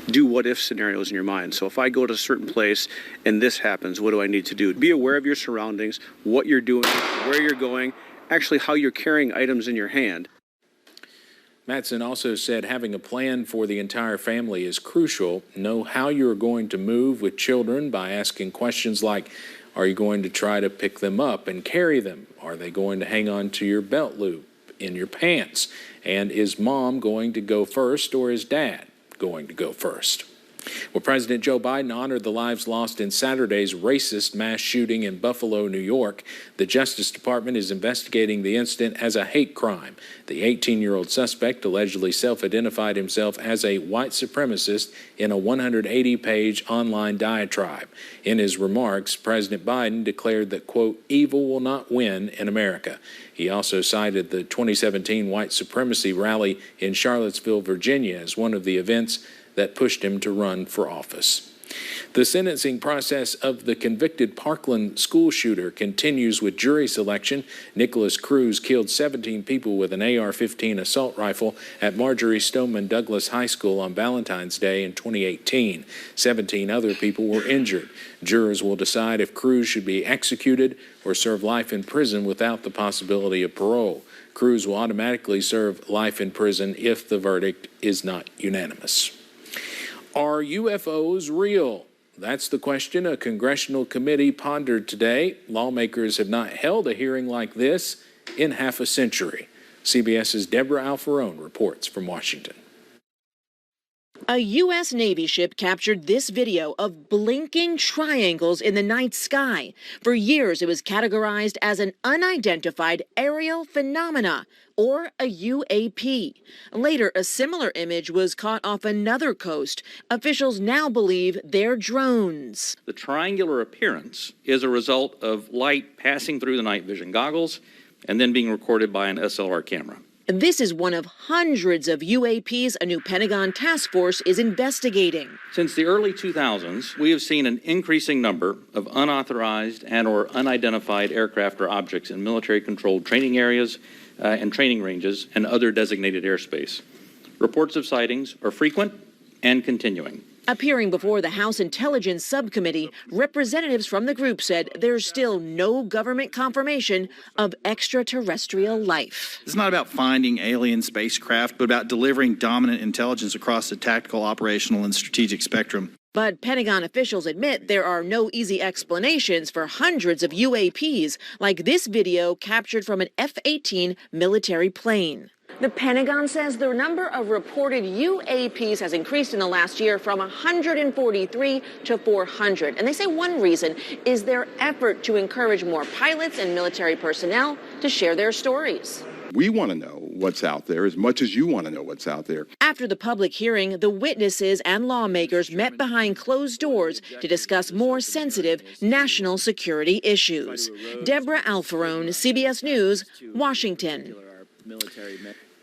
Do what-if scenarios in your mind. So if I go to a certain place and this happens, what do I need to do? Be aware of your surroundings, what you're doing, where you're going, actually how you're carrying items in your hand. Mattson also said having a plan for the entire family is crucial. Know how you're going to move with children by asking questions like, are you going to try to pick them up and carry them? Are they going to hang on to your belt loop in your pants? And is mom going to go first or is dad going to go first? Well, President Joe Biden honored the lives lost in Saturday's racist mass shooting in Buffalo, New York. The Justice Department is investigating the incident as a hate crime. The 18-year-old suspect allegedly self-identified himself as a white supremacist in a 180-page online diatribe. In his remarks, President Biden declared that, quote, evil will not win in America. He also cited the 2017 white supremacy rally in Charlottesville, Virginia, as one of the events that pushed him to run for office. The sentencing process of the convicted Parkland school shooter continues with jury selection. Nicholas Cruz killed 17 people with an AR-15 assault rifle at Marjorie Stoneman Douglas High School on Valentine's Day in 2018. 17 other people were injured. Jurors will decide if Cruz should be executed or serve life in prison without the possibility of parole. Cruz will automatically serve life in prison if the verdict is not unanimous. Are UFOs real? That's the question a congressional committee pondered today. Lawmakers have not held a hearing like this in half a century. CBS's Deborah Alfarone reports from Washington. A U.S. Navy ship captured this video of blinking triangles in the night sky. For years, it was categorized as an unidentified aerial phenomena, or a UAP. Later, a similar image was caught off another coast. Officials now believe they're drones. The triangular appearance is a result of light passing through the night vision goggles and then being recorded by an SLR camera. This is one of hundreds of UAPs a new Pentagon task force is investigating. Since the early 2000s, we have seen an increasing number of unauthorized and or unidentified aircraft or objects in military-controlled training areas and training ranges and other designated airspace. Reports of sightings are frequent and continuing. Appearing before the House Intelligence Subcommittee, representatives from the group said there's still no government confirmation of extraterrestrial life. It's not about finding alien spacecraft, but about delivering dominant intelligence across the tactical, operational, and strategic spectrum. But Pentagon officials admit there are no easy explanations for hundreds of UAPs, like this video captured from an F-18 military plane. The Pentagon says the number of reported UAPs has increased in the last year from 143 to 400. And they say one reason is their effort to encourage more pilots and military personnel to share their stories. We want to know what's out there as much as you want to know what's out there. After the public hearing, the witnesses and lawmakers met behind closed doors to discuss more sensitive national security issues. Deborah Alfarone, CBS News, Washington.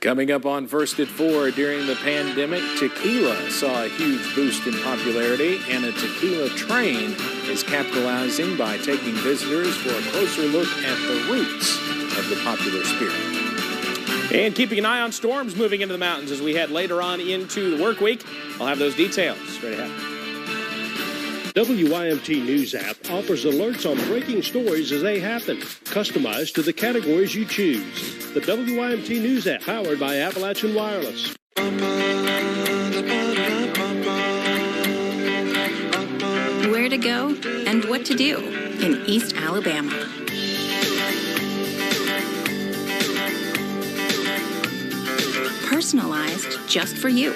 Coming up on First at 4, during the pandemic, tequila saw a huge boost in popularity, and a tequila train is capitalizing by taking visitors for a closer look at the roots of the popular spirit. And keeping an eye on storms moving into the mountains as we head later on into the work week. I'll have those details straight ahead. WYMT News app offers alerts on breaking stories as they happen, customized to the categories you choose. The WYMT News app, powered by Appalachian Wireless. Where to go and what to do in East Alabama. Personalized just for you.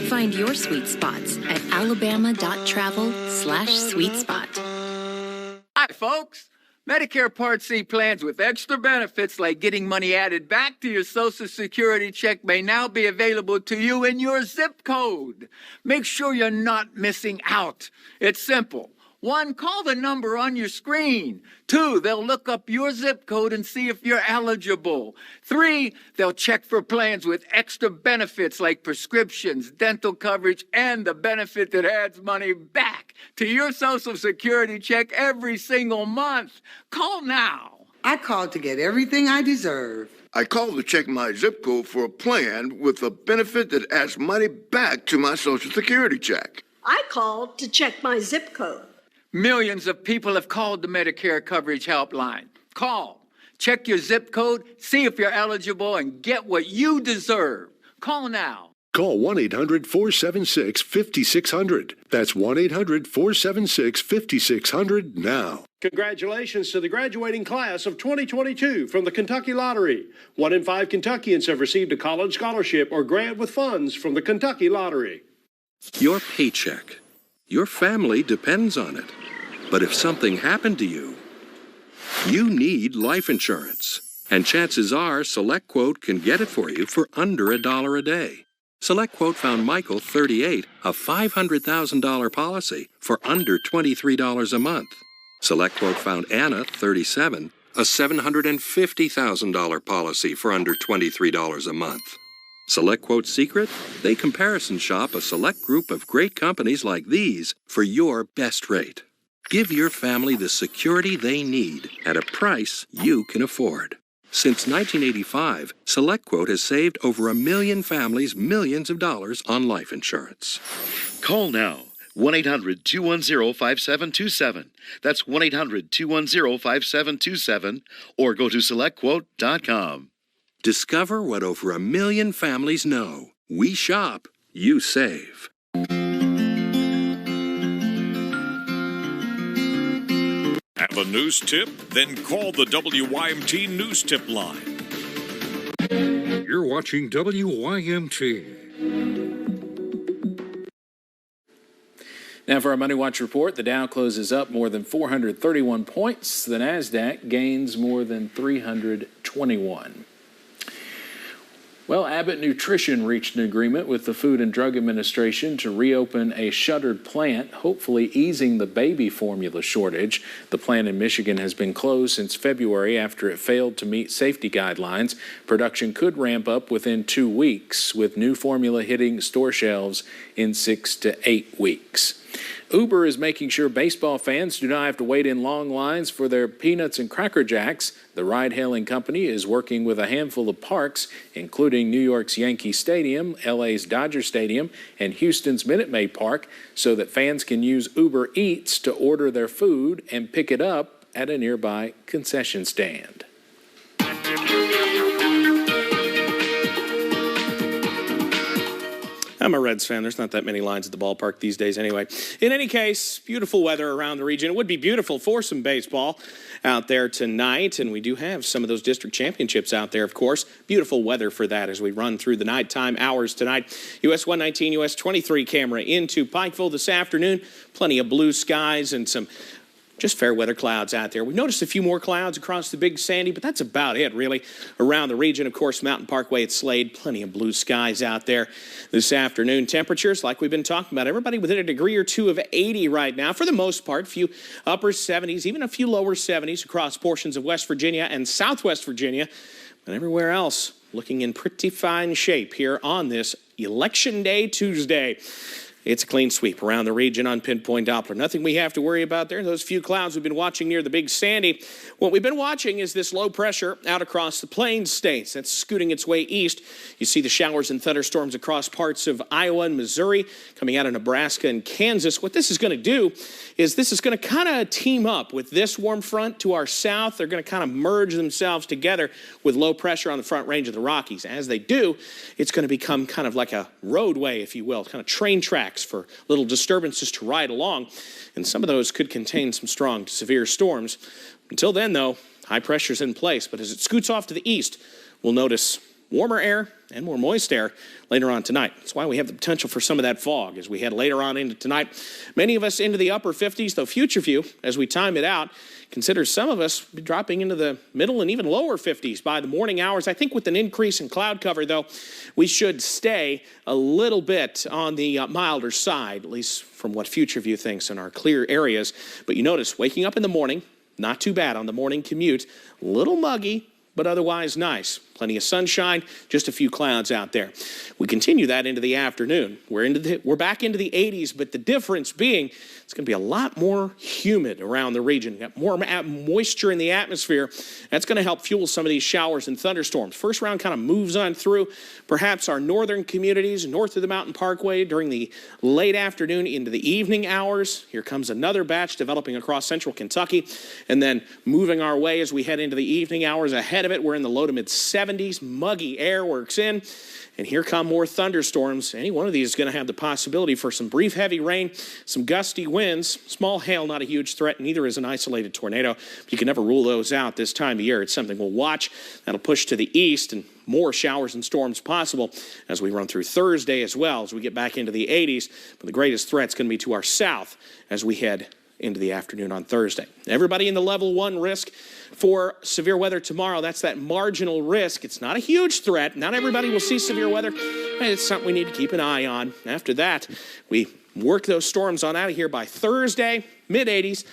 Find your sweet spots at alabama.travel/sweetspot. Hi, folks. Medicare Part C plans with extra benefits like getting money added back to your Social Security check may now be available to you in your zip code. Make sure you're not missing out. It's simple. 1, call the number on your screen. 2, they'll look up your zip code and see if you're eligible. 3, they'll check for plans with extra benefits like prescriptions, dental coverage, and the benefit that adds money back to your Social Security check every single month. Call now. I called to get everything I deserve. I called to check my zip code for a plan with a benefit that adds money back to my Social Security check. I called to check my zip code. Millions of people have called the Medicare Coverage Helpline. Call, check your zip code, see if you're eligible, and get what you deserve. Call now. Call 1-800-476-5600. That's 1-800-476-5600 now. Congratulations to the graduating class of 2022 from the Kentucky Lottery. 1 in 5 Kentuckians have received a college scholarship or grant with funds from the Kentucky Lottery. Your paycheck. Your family depends on it. But if something happened to you, you need life insurance. And chances are SelectQuote can get it for you for under $1 a day. SelectQuote found Michael, 38, a $500,000 policy for under $23 a month. SelectQuote found Anna, 37, a $750,000 policy for under $23 a month. SelectQuote's secret? They comparison shop a select group of great companies like these for your best rate. Give your family the security they need at a price you can afford. Since 1985, SelectQuote has saved over 1 million families millions of dollars on life insurance. Call now. 1-800-210-5727. That's 1-800-210-5727. Or go to SelectQuote.com. Discover what over 1 million families know. We shop, you save. Have a news tip? Then call the WYMT News Tip line. You're watching WYMT. Now for our Money Watch report, the Dow closes up more than 431 points. The NASDAQ gains more than 321. Well, Abbott Nutrition reached an agreement with the Food and Drug Administration to reopen a shuttered plant, hopefully easing the baby formula shortage. The plant in Michigan has been closed since February after it failed to meet safety guidelines. Production could ramp up within 2 weeks, with new formula hitting store shelves in 6 to 8 weeks. Uber is making sure baseball fans do not have to wait in long lines for their peanuts and Cracker Jacks. The ride-hailing company is working with a handful of parks, including New York's Yankee Stadium, LA's Dodger Stadium, and Houston's Minute Maid Park, so that fans can use Uber Eats to order their food and pick it up at a nearby concession stand. I'm a Reds fan. There's not that many lines at the ballpark these days anyway. In any case, beautiful weather around the region. It would be beautiful for some baseball out there tonight, and we do have some of those district championships out there, of course. Beautiful weather for that as we run through the nighttime hours tonight. US 119, US 23 camera into Pikeville this afternoon. Plenty of blue skies and some just fair weather clouds out there. We've noticed a few more clouds across the Big Sandy, but that's about it, really, around the region. Of course, Mountain Parkway at Slade, plenty of blue skies out there this afternoon. Temperatures, like we've been talking about, everybody within a degree or two of 80 right now, for the most part. A few upper 70s, even a few lower 70s across portions of West Virginia and Southwest Virginia. But everywhere else, looking in pretty fine shape here on this Election Day Tuesday. It's a clean sweep around the region on Pinpoint Doppler. Nothing we have to worry about there. Those few clouds we've been watching near the Big Sandy. What we've been watching is this low pressure out across the Plains states. That's scooting its way east. You see the showers and thunderstorms across parts of Iowa and Missouri, coming out of Nebraska and Kansas. What this is going to do is this is going to kind of team up with this warm front to our south. They're going to kind of merge themselves together with low pressure on the front range of the Rockies. As they do, it's going to become kind of like a roadway, if you will, kind of train tracks for little disturbances to ride along, and some of those could contain some strong to severe storms. Until then, though, high pressure's in place, but as it scoots off to the east, we'll notice warmer air and more moist air later on tonight. That's why we have the potential for some of that fog as we head later on into tonight. Many of us into the upper 50s, though future view, as we time it out, considers some of us dropping into the middle and even lower 50s by the morning hours. I think with an increase in cloud cover, though, we should stay a little bit on the milder side, at least from what future view thinks in our clear areas. But you notice waking up in the morning, not too bad on the morning commute, a little muggy, but otherwise nice. Plenty of sunshine, just a few clouds out there. We continue that into the afternoon. We're back into the 80s, but the difference being it's going to be a lot more humid around the region. Got more moisture in the atmosphere. That's going to help fuel some of these showers and thunderstorms. First round kind of moves on through perhaps our northern communities north of the Mountain Parkway during the late afternoon into the evening hours. Here comes another batch developing across central Kentucky, and then moving our way as we head into the evening hours. Ahead of it, we're in the low to mid 70s. Muggy air works in, and here come more thunderstorms. Any one of these is going to have the possibility for some brief heavy rain, some gusty winds, small hail, not a huge threat. Neither is an isolated tornado. You can never rule those out this time of year. It's something we'll watch. That'll push to the east, and more showers and storms possible as we run through Thursday as well as we get back into the 80s. But the greatest threat's going to be to our south as we head into the afternoon on Thursday. Everybody in the level 1 risk for severe weather tomorrow. That's that marginal risk. It's not a huge threat. Not everybody will see severe weather. It's something we need to keep an eye on. After that, we work those storms on out of here by Thursday, mid-80s,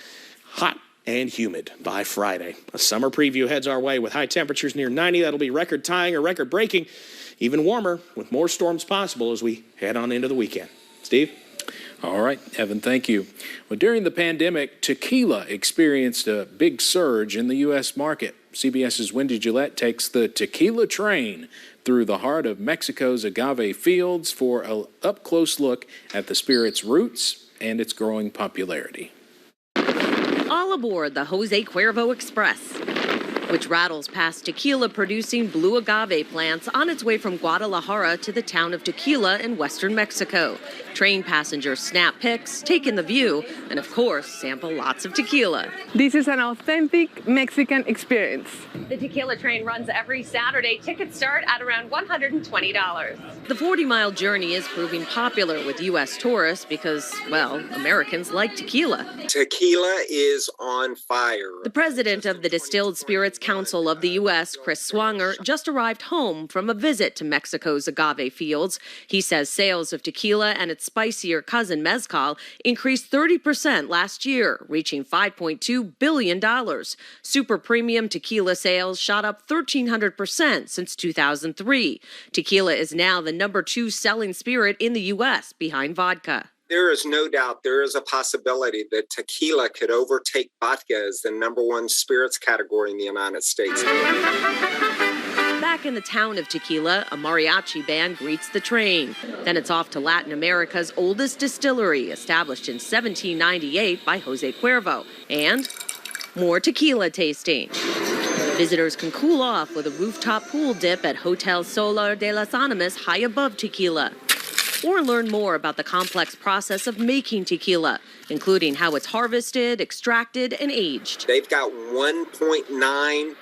hot and humid by Friday. A summer preview heads our way with high temperatures near 90. That'll be record-tying or record-breaking. Even warmer with more storms possible as we head on into the weekend. Steve? All right, Evan, thank you. Well, during the pandemic, tequila experienced a big surge in the U.S. market. CBS's Wendy Gillette takes the tequila train through the heart of Mexico's agave fields for an up-close look at the spirit's roots and its growing popularity. All aboard the Jose Cuervo Express. which rattles past tequila-producing blue agave plants on its way from Guadalajara to the town of Tequila in western Mexico. Train passengers snap pics, take in the view, and of course, sample lots of tequila. This is an authentic Mexican experience. The tequila train runs every Saturday. Tickets start at around $120. The 40-mile journey is proving popular with U.S. tourists because, well, Americans like tequila. Tequila is on fire. The president of the Distilled Spirits Council of the U.S., Chris Swanger, just arrived home from a visit to Mexico's agave fields. He says sales of tequila and its spicier cousin mezcal increased 30% last year, reaching $5.2 billion. Super premium tequila sales shot up 1,300% since 2003. Tequila is now the #2 selling spirit in the U.S., behind vodka. There is no doubt there is a possibility that tequila could overtake vodka as the #1 spirits category in the United States. Back in the town of Tequila, a mariachi band greets the train. Then it's off to Latin America's oldest distillery, established in 1798 by Jose Cuervo, and more tequila tasting. Visitors can cool off with a rooftop pool dip at Hotel Solar de las Animas high above Tequila. Or learn more about the complex process of making tequila, including how it's harvested, extracted, and aged. They've got 1.9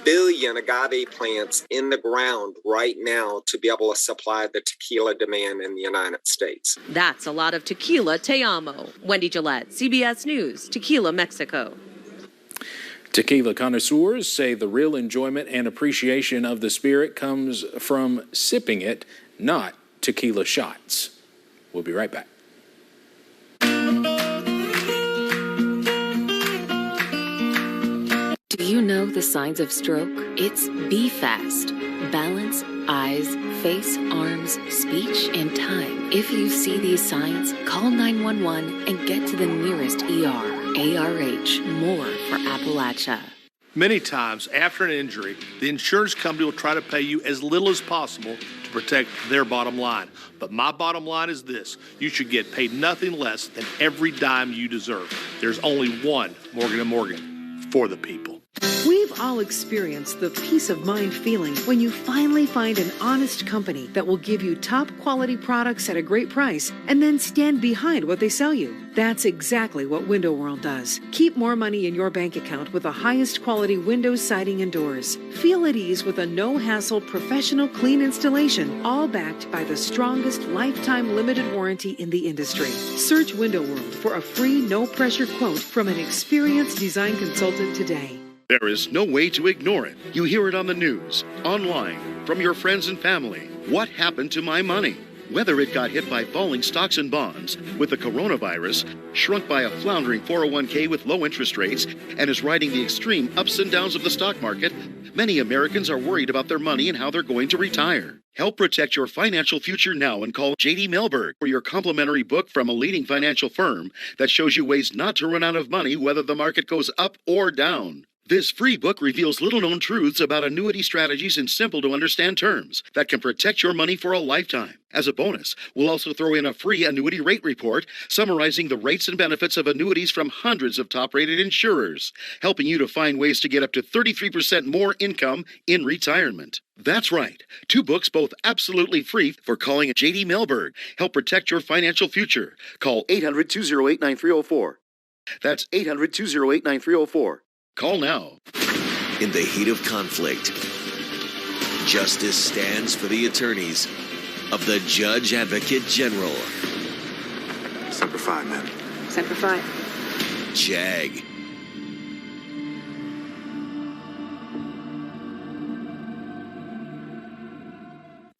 billion agave plants in the ground right now to be able to supply the tequila demand in the United States. That's a lot of tequila te amo. Wendy Gillette, CBS News, Tequila, Mexico. Tequila connoisseurs say the real enjoyment and appreciation of the spirit comes from sipping it, not tequila shots. We'll be right back. Do you know the signs of stroke? It's be fast. Balance, eyes, face, arms, speech, and time. If you see these signs, call 911 and get to the nearest ER. ARH, more for Appalachia. Many times after an injury, the insurance company will try to pay you as little as possible to protect their bottom line. But my bottom line is this: you should get paid nothing less than every dime you deserve. There's only one Morgan & Morgan, for the people. We've all experienced the peace of mind feeling when you finally find an honest company that will give you top quality products at a great price and then stand behind what they sell you. That's exactly what Window World does. Keep more money in your bank account with the highest quality windows, siding, and doors. Feel at ease with a no-hassle, professional, clean installation, all backed by the strongest lifetime limited warranty in the industry. Search Window World for a free, no-pressure quote from an experienced design consultant today. There is no way to ignore it. You hear it on the news, online, from your friends and family. What happened to my money? Whether it got hit by falling stocks and bonds, with the coronavirus, shrunk by a floundering 401k with low interest rates, and is riding the extreme ups and downs of the stock market, many Americans are worried about their money and how they're going to retire. Help protect your financial future now and call J.D. Mellberg for your complimentary book from a leading financial firm that shows you ways not to run out of money whether the market goes up or down. This free book reveals little-known truths about annuity strategies in simple-to-understand terms that can protect your money for a lifetime. As a bonus, we'll also throw in a free annuity rate report summarizing the rates and benefits of annuities from hundreds of top-rated insurers, helping you to find ways to get up to 33% more income in retirement. That's right. 2 books, both absolutely free, for calling J.D. Mellberg. Help protect your financial future. Call 800-208-9304. That's 800-208-9304. Call now. In the heat of conflict, justice stands for the attorneys of the Judge Advocate General. Semper Fi, man. Semper Fi. JAG.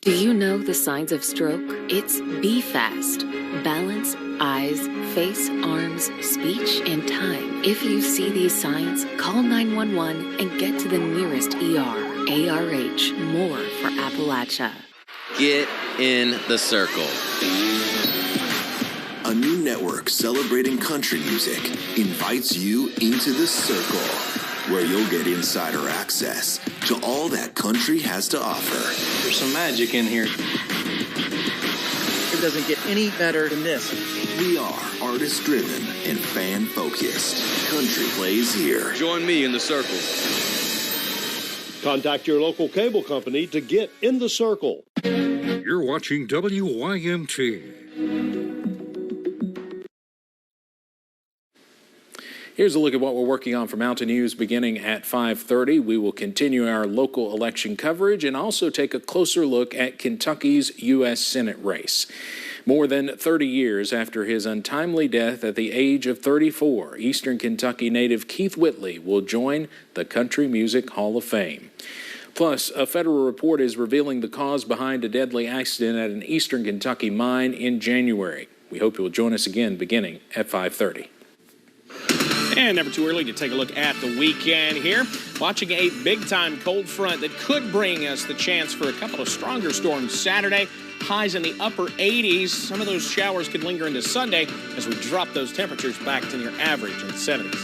Do you know the signs of stroke? It's be fast. Balance, eyes, face, arms, speech, and time. If you see these signs, call 911 and get to the nearest ER. ARH, more for Appalachia. Get in the circle. A new network celebrating country music invites you into the circle, where you'll get insider access to all that country has to offer. There's some magic in here. It doesn't get any better than this. We are artist-driven and fan-focused. Country plays here. Join me in the circle. Contact your local cable company to get in the circle. You're watching WYMT. Here's a look at what we're working on for Mountain News beginning at 5:30. We will continue our local election coverage and also take a closer look at Kentucky's U.S. Senate race. More than 30 years after his untimely death at the age of 34, Eastern Kentucky native Keith Whitley will join the Country Music Hall of Fame. Plus, a federal report is revealing the cause behind a deadly accident at an Eastern Kentucky mine in January. We hope you will join us again beginning at 5:30. And never too early to take a look at the weekend here. Watching a big-time cold front that could bring us the chance for a couple of stronger storms Saturday. Highs in the upper 80s. Some of those showers could linger into Sunday as we drop those temperatures back to near average in the 70s.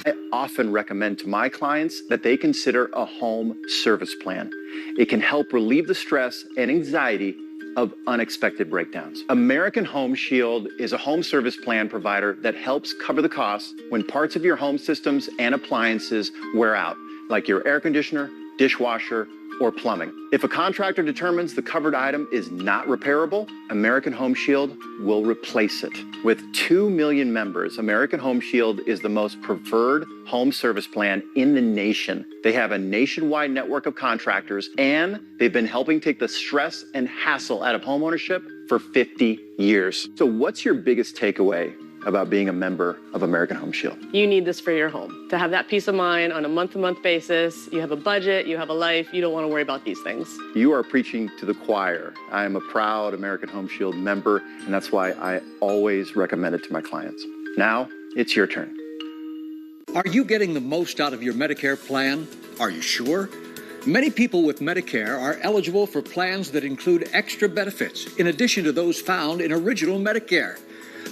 I often recommend to my clients that they consider a home service plan. It can help relieve the stress and anxiety of unexpected breakdowns. American Home Shield is a home service plan provider that helps cover the costs when parts of your home systems and appliances wear out, like your air conditioner, dishwasher, or plumbing. If a contractor determines the covered item is not repairable, American Home Shield will replace it. With 2 million members, American Home Shield is the most preferred home service plan in the nation. They have a nationwide network of contractors, and they've been helping take the stress and hassle out of homeownership for 50 years. So what's your biggest takeaway about being a member of American Home Shield? You need this for your home. To have that peace of mind on a month-to-month basis, you have a budget, you have a life, you don't want to worry about these things. You are preaching to the choir. I am a proud American Home Shield member, and that's why I always recommend it to my clients. Now, it's your turn. Are you getting the most out of your Medicare plan? Are you sure? Many people with Medicare are eligible for plans that include extra benefits in addition to those found in original Medicare.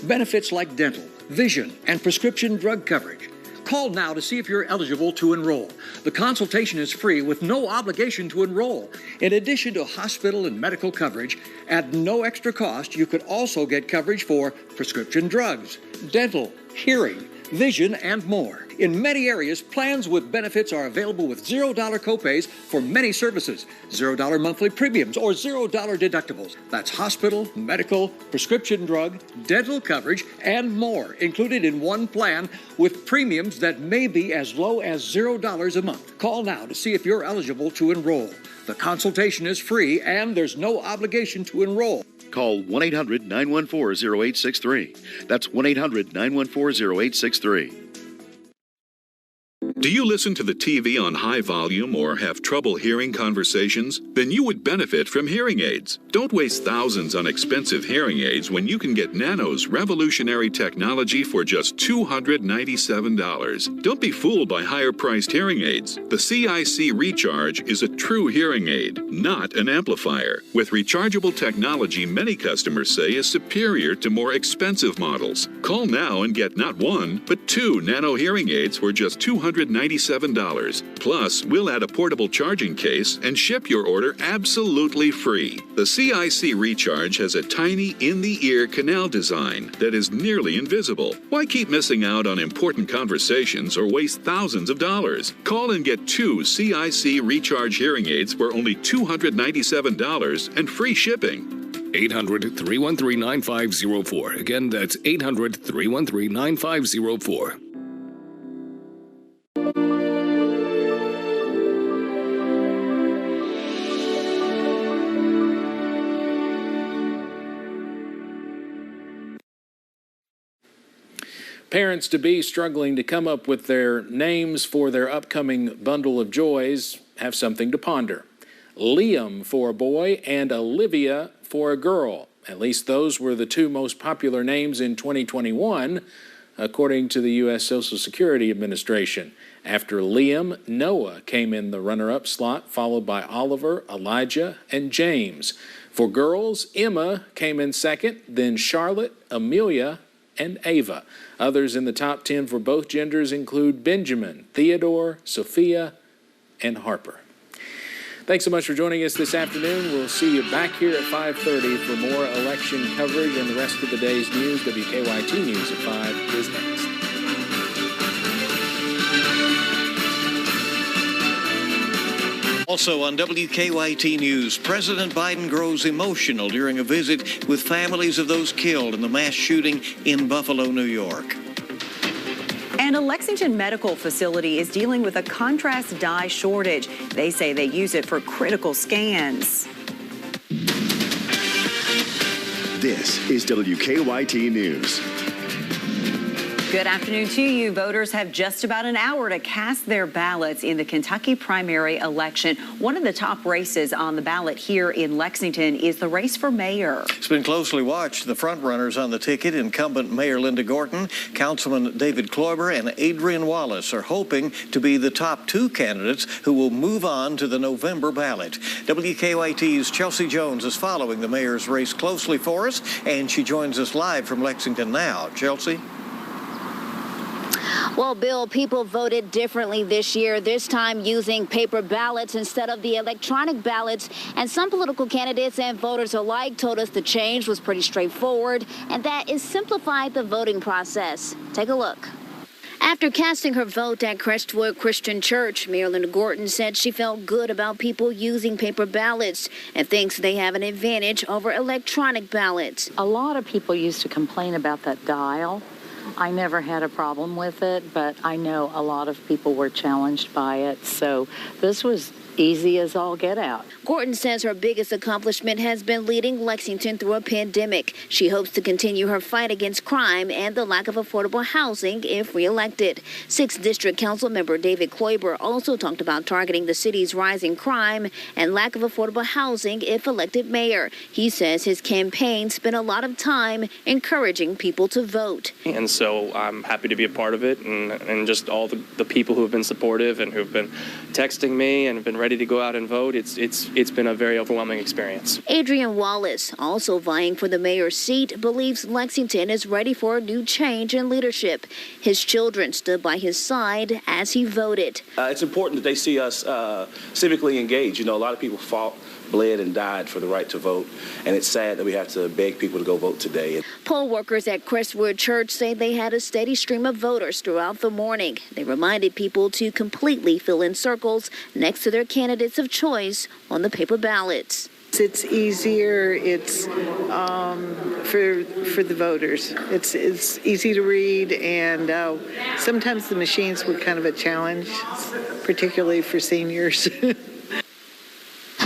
Benefits like dental, vision, and prescription drug coverage. Call now to see if you're eligible to enroll. The consultation is free with no obligation to enroll. In addition to hospital and medical coverage, at no extra cost, you could also get coverage for prescription drugs, dental, hearing, vision, and more. In many areas, plans with benefits are available with $0 copays for many services, $0 monthly premiums, or $0 deductibles. That's hospital, medical, prescription drug, dental coverage, and more included in one plan with premiums that may be as low as $0 a month. Call now to see if you're eligible to enroll. The consultation is free and there's no obligation to enroll. Call 1-800-914-0863. That's 1-800-914-0863. Do you listen to the TV on high volume or have trouble hearing conversations? Then you would benefit from hearing aids. Don't waste thousands on expensive hearing aids when you can get Nano's revolutionary technology for just $297. Don't be fooled by higher-priced hearing aids. The CIC Recharge is a true hearing aid, not an amplifier. With rechargeable technology many customers say is superior to more expensive models. Call now and get not one, but 2 Nano hearing aids for just $297. Plus, we'll add a portable charging case and ship your order absolutely free. The CIC Recharge has a tiny in-the-ear canal design that is nearly invisible. Why keep missing out on important conversations or waste thousands of dollars? Call and get 2 CIC Recharge hearing aids for only $297 and free shipping. 800-313-9504. Again, that's 800-313-9504. Parents-to-be struggling to come up with their names for their upcoming bundle of joys have something to ponder. Liam for a boy and Olivia for a girl. At least those were the 2 most popular names in 2021, according to the U.S. Social Security Administration. After Liam, Noah came in the runner-up slot, followed by Oliver, Elijah, and James. For girls, Emma came in second, then Charlotte, Amelia, and Ava. Others in the top 10 for both genders include Benjamin, Theodore, Sophia, and Harper. Thanks so much for joining us this afternoon. We'll see you back here at 5:30 for more election coverage and the rest of the day's news. WKYT News at 5 is next. Also on WKYT News, President Biden grows emotional during a visit with families of those killed in the mass shooting in Buffalo, New York. And a Lexington medical facility is dealing with a contrast dye shortage. They say they use it for critical scans. This is WKYT News. Good afternoon to you. Voters have just about an hour to cast their ballots in the Kentucky primary election. One of the top races on the ballot here in Lexington is the race for mayor. It's been closely watched. The front runners on the ticket, incumbent Mayor Linda Gorton, Councilman David Kloiber, and Adrian Wallace, are hoping to be the top two candidates who will move on to the November ballot. WKYT's Chelsea Jones is following the mayor's race closely for us, and she joins us live from Lexington now. Chelsea? Well, Bill, people voted differently this year, this time using paper ballots instead of the electronic ballots. And some political candidates and voters alike told us the change was pretty straightforward and that it simplified the voting process. Take a look. After casting her vote at Crestwood Christian Church, Mayor Linda Gorton said she felt good about people using paper ballots and thinks they have an advantage over electronic ballots. A lot of people used to complain about that dial. I never had a problem with it, but I know a lot of people were challenged by it, so this was easy as all get out. Gorton says her biggest accomplishment has been leading Lexington through a pandemic. She hopes to continue her fight against crime and the lack of affordable housing if reelected. 6th District Council member David Kloiber also talked about targeting the city's rising crime and lack of affordable housing if elected mayor. He says his campaign spent a lot of time encouraging people to vote. And so I'm happy to be a part of it, and just all the people who have been supportive and who have been texting me and have been ready to go out and vote. It's been a very overwhelming experience. Adrian Wallace, also vying for the mayor's seat, believes Lexington is ready for a new change in leadership. His children stood by his side as he voted. It's important that they see us civically engaged. You know, a lot of people fought, bled, and died for the right to vote, and it's sad that we have to beg people to go vote today. Poll workers at Crestwood Church say they had a steady stream of voters throughout the morning. They reminded people to completely fill in circles next to their candidates of choice on the paper ballots. It's easier. It's for the voters. It's easy to read, and sometimes the machines were kind of a challenge, particularly for seniors.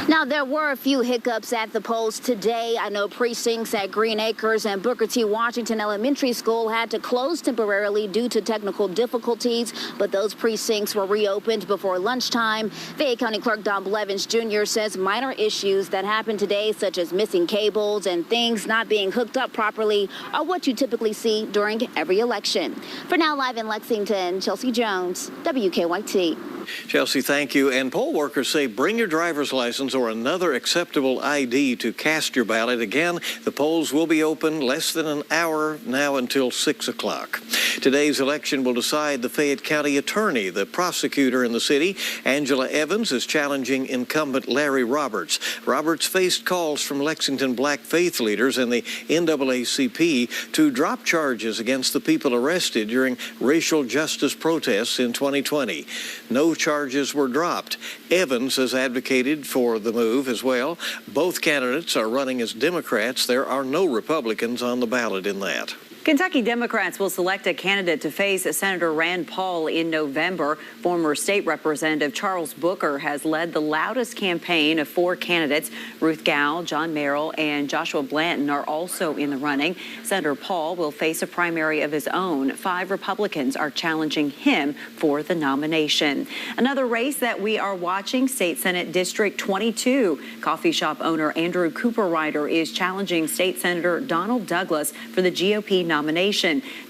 Now, there were a few hiccups at the polls today. I know precincts at Green Acres and Booker T. Washington Elementary School had to close temporarily due to technical difficulties, but those precincts were reopened before lunchtime. Fayette County Clerk Don Blevins Jr. says minor issues that happened today, such as missing cables and things not being hooked up properly, are what you typically see during every election. For now, live in Lexington, Chelsea Jones, WKYT. Chelsea, thank you. And poll workers say bring your driver's license or another acceptable ID to cast your ballot. Again, the polls will be open less than an hour now until 6 o'clock. Today's election will decide the Fayette County attorney. The prosecutor in the city, Angela Evans, is challenging incumbent Larry Roberts. Roberts faced calls from Lexington black faith leaders and the NAACP to drop charges against the people arrested during racial justice protests in 2020. No charges were dropped. Evans has advocated for the move as well. Both candidates are running as Democrats. There are no Republicans on the ballot in that. Kentucky Democrats will select a candidate to face Senator Rand Paul in November. Former state representative Charles Booker has led the loudest campaign of 4 candidates. Ruth Gow, John Merrill, and Joshua Blanton are also in the running. Senator Paul will face a primary of his own. 5 Republicans are challenging him for the nomination. Another race that we are watching, State Senate District 22. Coffee shop owner Andrew Cooperrider is challenging State Senator Donald Douglas for the GOP nomination.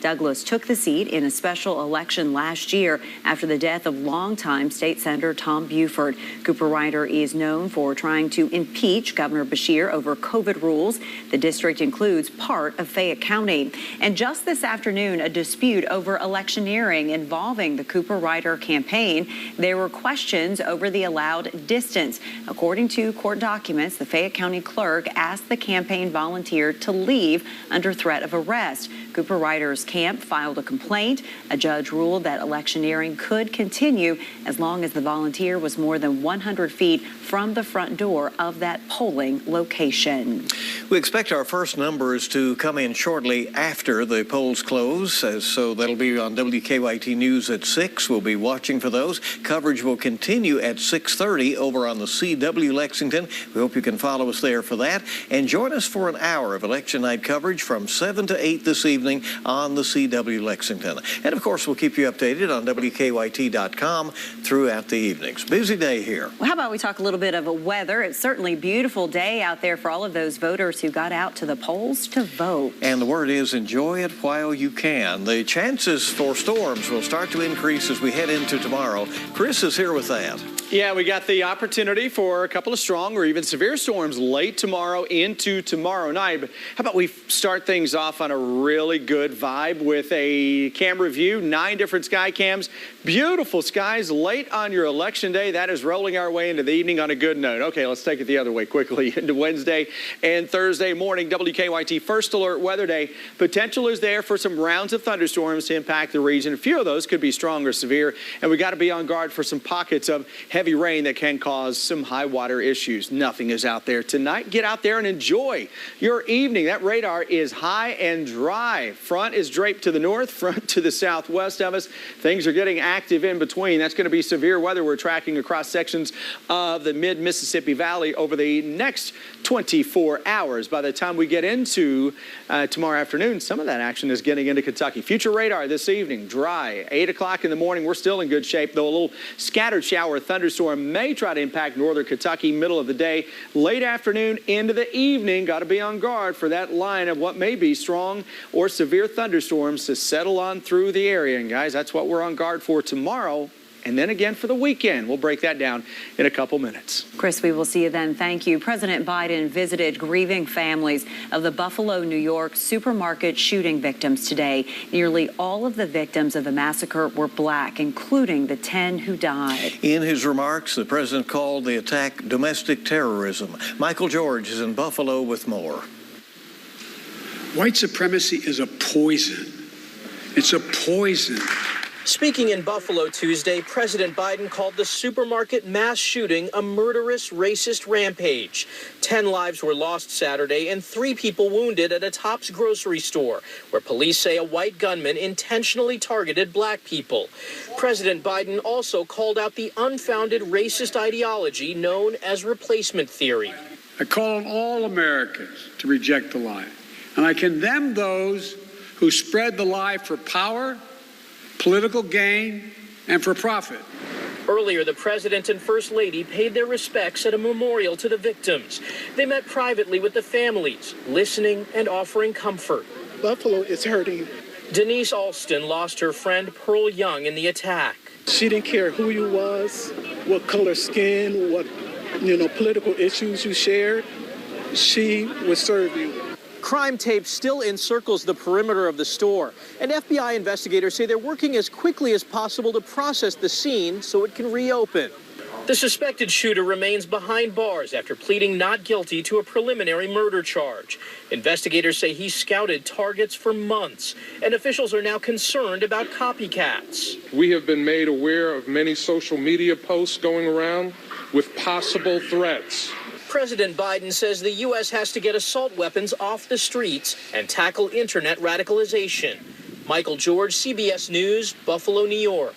Douglas took the seat in a special election last year after the death of longtime State Senator Tom Buford. Cooperrider is known for trying to impeach Governor Beshear over COVID rules. The district includes part of Fayette County. And just this afternoon, a dispute over electioneering involving the Cooperrider campaign. There were questions over the allowed distance. According to court documents, the Fayette County clerk asked the campaign volunteer to leave under threat of arrest. Cooper Riders Camp filed a complaint. A judge ruled that electioneering could continue as long as the volunteer was more than 100 feet from the front door of that polling location. We expect our first numbers to come in shortly after the polls close, so that'll be on WKYT News at 6. We'll be watching for those. Coverage will continue at 6:30 over on the CW Lexington. We hope you can follow us there for that. And join us for an hour of election night coverage from 7 to 8 this evening on the CW Lexington. And, of course, we'll keep you updated on WKYT.com throughout the evenings. Busy day here. Well, how about we talk a little bit of weather? It's certainly a beautiful day out there for all of those voters who got out to the polls to vote. And the word is enjoy it while you can. The chances for storms will start to increase as we head into tomorrow. Chris is here with that. Yeah, we got the opportunity for a couple of strong or even severe storms late tomorrow into tomorrow night. But how about we start things off on a really good vibe with a camera view, 9 different sky cams. Beautiful skies late on your election day. That is rolling our way into the evening on a good note. Okay, let's take it the other way quickly into Wednesday and Thursday morning. WKYT First Alert Weather Day. Potential is there for some rounds of thunderstorms to impact the region. A few of those could be strong or severe, and we got to be on guard for some pockets of heavy rain that can cause some high water issues. Nothing is out there tonight. Get out there and enjoy your evening. That radar is high and dry. Front is draped to the north, front to the southwest of us. Things are getting active in between. That's going to be severe weather we're tracking across sections of the mid-Mississippi Valley over the next 24 hours. By the time we get into tomorrow afternoon, some of that action is getting into Kentucky. Future radar this evening, dry. 8 o'clock in the morning, we're still in good shape, though a little scattered shower thunderstorm may try to impact northern Kentucky middle of the day. Late afternoon into the evening, got to be on guard for that line of what may be strong or severe thunderstorms to settle on through the area. And guys, that's what we're on guard for tomorrow. And then again for the weekend. We'll break that down in a couple minutes. Chris, we will see you then. Thank you. President Biden visited grieving families of the Buffalo, New York supermarket shooting victims today. Nearly all of the victims of the massacre were black, including the 10 who died. In his remarks, the president called the attack domestic terrorism. Michael George is in Buffalo with more. White supremacy is a poison. It's a poison. Speaking in Buffalo Tuesday, President Biden called the supermarket mass shooting a murderous, racist rampage. 10 lives were lost Saturday and 3 people wounded at a Tops grocery store, where police say a white gunman intentionally targeted black people. President Biden also called out the unfounded racist ideology known as replacement theory. I call on all Americans to reject the lie, and I condemn those who spread the lie for power, political gain, and for profit. Earlier, the president and first lady paid their respects at a memorial to the victims. They met privately with the families, listening and offering comfort. Buffalo is hurting. Denise Alston lost her friend Pearl Young in the attack. She didn't care who you was, what color skin, what political issues you shared. She would serve you. Crime tape still encircles the perimeter of the store, and FBI investigators say they're working as quickly as possible to process the scene so it can reopen. The suspected shooter remains behind bars after pleading not guilty to a preliminary murder charge. Investigators say he scouted targets for months, and officials are now concerned about copycats. We have been made aware of many social media posts going around with possible threats. President Biden says the U.S. has to get assault weapons off the streets and tackle internet radicalization. Michael George, CBS News, Buffalo, New York.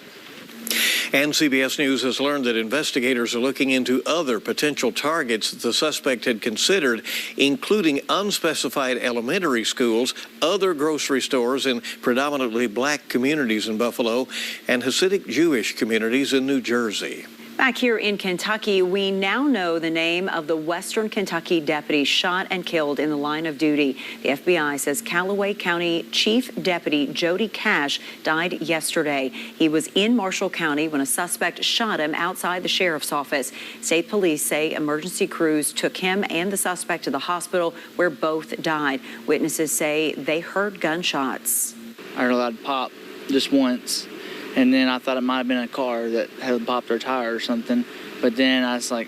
And CBS News has learned that investigators are looking into other potential targets that the suspect had considered, including unspecified elementary schools, other grocery stores in predominantly black communities in Buffalo, and Hasidic Jewish communities in New Jersey. Back here in Kentucky, we now know the name of the Western Kentucky deputy shot and killed in the line of duty. The FBI says Callaway County Chief Deputy Jody Cash died yesterday. He was in Marshall County when a suspect shot him outside the sheriff's office. State police say emergency crews took him and the suspect to the hospital where both died. Witnesses say they heard gunshots. I heard a loud pop just once. And then I thought it might have been a car that had popped their tire or something. But then I was like,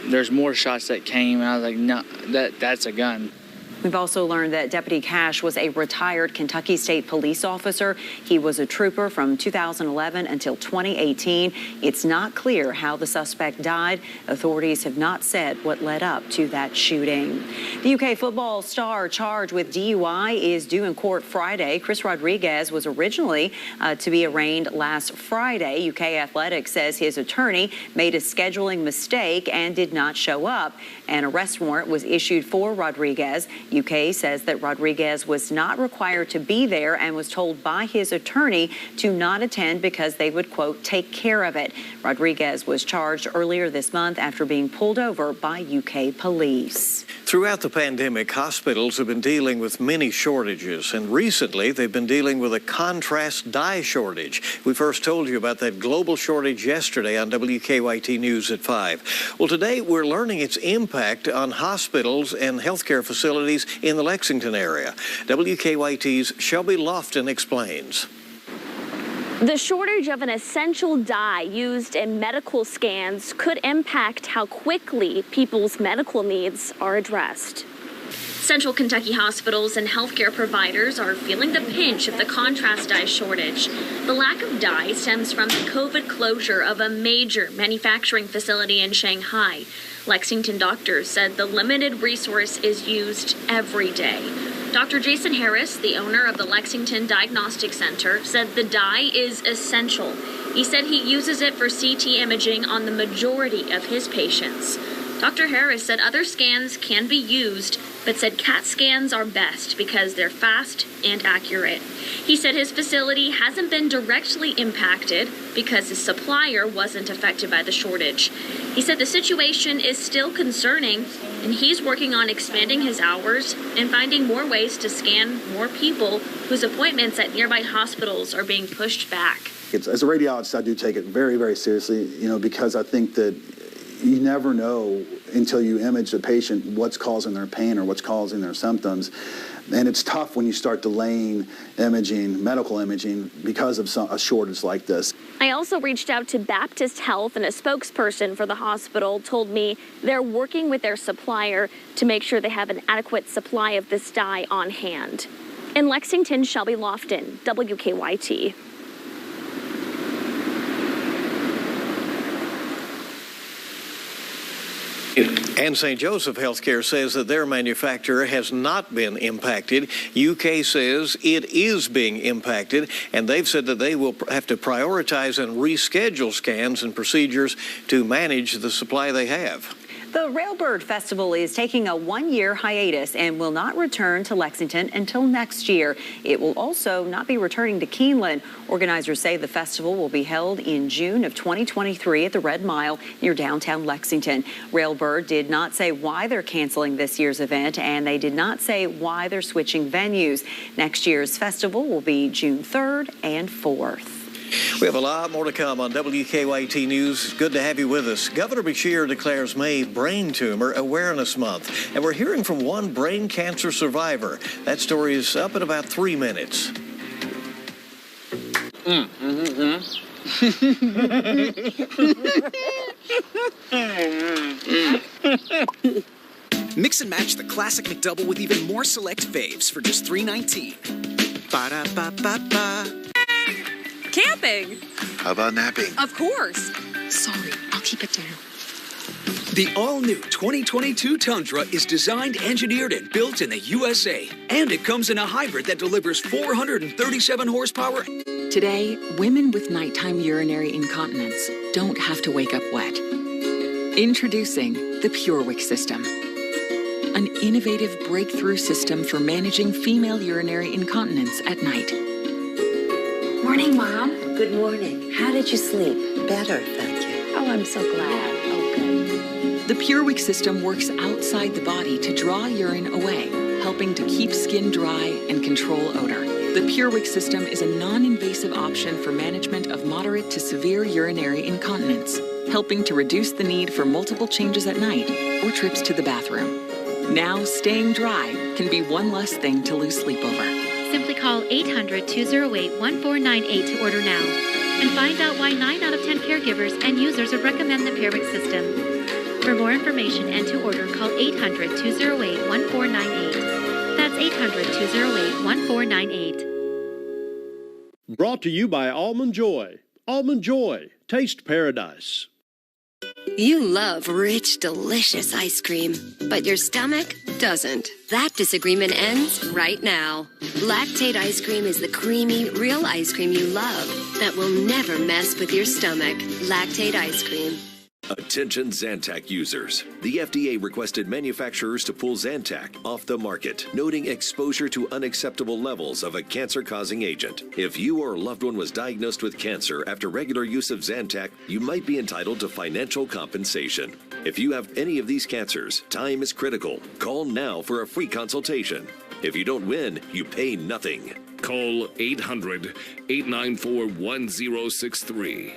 there's more shots that came. And I was like, no, that's a gun. We've also learned that Deputy Cash was a retired Kentucky State Police officer. He was a trooper from 2011 until 2018. It's not clear how the suspect died. Authorities have not said what led up to that shooting. The UK football star charged with DUI is due in court Friday. Chris Rodriguez was originally to be arraigned last Friday. UK Athletics says his attorney made a scheduling mistake and did not show up. An arrest warrant was issued for Rodriguez. UK says that Rodriguez was not required to be there and was told by his attorney to not attend because they would, quote, take care of it. Rodriguez was charged earlier this month after being pulled over by UK police. Throughout the pandemic, hospitals have been dealing with many shortages, and recently they've been dealing with a contrast dye shortage. We first told you about that global shortage yesterday on WKYT News at 5. Well, today we're learning its impact on hospitals and healthcare facilities in the Lexington area. WKYT's Shelby Lofton explains. The shortage of an essential dye used in medical scans could impact how quickly people's medical needs are addressed. Central Kentucky hospitals and healthcare providers are feeling the pinch of the contrast dye shortage. The lack of dye stems from the COVID closure of a major manufacturing facility in Shanghai. Lexington doctors said the limited resource is used every day. Dr. Jason Harris, the owner of the Lexington Diagnostic Center, said the dye is essential. He said he uses it for CT imaging on the majority of his patients. Dr. Harris said other scans can be used, but said CAT scans are best because they're fast and accurate. He said his facility hasn't been directly impacted because his supplier wasn't affected by the shortage. He said the situation is still concerning, and he's working on expanding his hours and finding more ways to scan more people whose appointments at nearby hospitals are being pushed back. As a radiologist, I do take it very, very seriously, because I think that you never know until you image the patient what's causing their pain or what's causing their symptoms. And it's tough when you start delaying imaging, medical imaging, because of a shortage like this. I also reached out to Baptist Health, and a spokesperson for the hospital told me they're working with their supplier to make sure they have an adequate supply of this dye on hand. In Lexington, Shelby Lofton, WKYT. And St. Joseph Healthcare says that their manufacturer has not been impacted. UK says it is being impacted, and they've said that they will have to prioritize and reschedule scans and procedures to manage the supply they have. The Railbird Festival is taking a one-year hiatus and will not return to Lexington until next year. It will also not be returning to Keeneland. Organizers say the festival will be held in June of 2023 at the Red Mile near downtown Lexington. Railbird did not say why they're canceling this year's event, and they did not say why they're switching venues. Next year's festival will be June 3rd and 4th. We have a lot more to come on WKYT News. It's good to have you with us. Governor Beshear declares May Brain Tumor Awareness Month, and we're hearing from one brain cancer survivor. That story is up in about 3 minutes. Mix and match the classic McDouble with even more select faves for just $3.19. Ba-da-ba-ba-ba. Camping. How about napping? Of course. Sorry, I'll keep it down. The all-new 2022 Tundra is designed, engineered, and built in the USA. And it comes in a hybrid that delivers 437 horsepower. Today, women with nighttime urinary incontinence don't have to wake up wet. Introducing the PureWick system, an innovative breakthrough system for managing female urinary incontinence at night. Morning, Mom. Good morning. How did you sleep? Better, thank you. Oh, I'm so glad. Oh, good. The PureWick system works outside the body to draw urine away, helping to keep skin dry and control odor. The PureWick system is a non-invasive option for management of moderate to severe urinary incontinence, helping to reduce the need for multiple changes at night or trips to the bathroom. Now, staying dry can be one less thing to lose sleep over. Simply call 800-208-1498 to order now and find out why 9 out of 10 caregivers and users would recommend the PureWick system. For more information and to order, call 800-208-1498. 800-208-1498. Brought to you by Almond Joy. Almond Joy. Taste paradise. You love rich, delicious ice cream, but your stomach doesn't. That disagreement ends right now. Lactate ice cream is the creamy, real ice cream you love that will never mess with your stomach. Lactate ice cream. Attention Zantac users. The FDA requested manufacturers to pull Zantac off the market, noting exposure to unacceptable levels of a cancer-causing agent. If you or a loved one was diagnosed with cancer after regular use of Zantac, you might be entitled to financial compensation. If you have any of these cancers, time is critical. Call now for a free consultation. If you don't win, you pay nothing. Call 800-894-1063.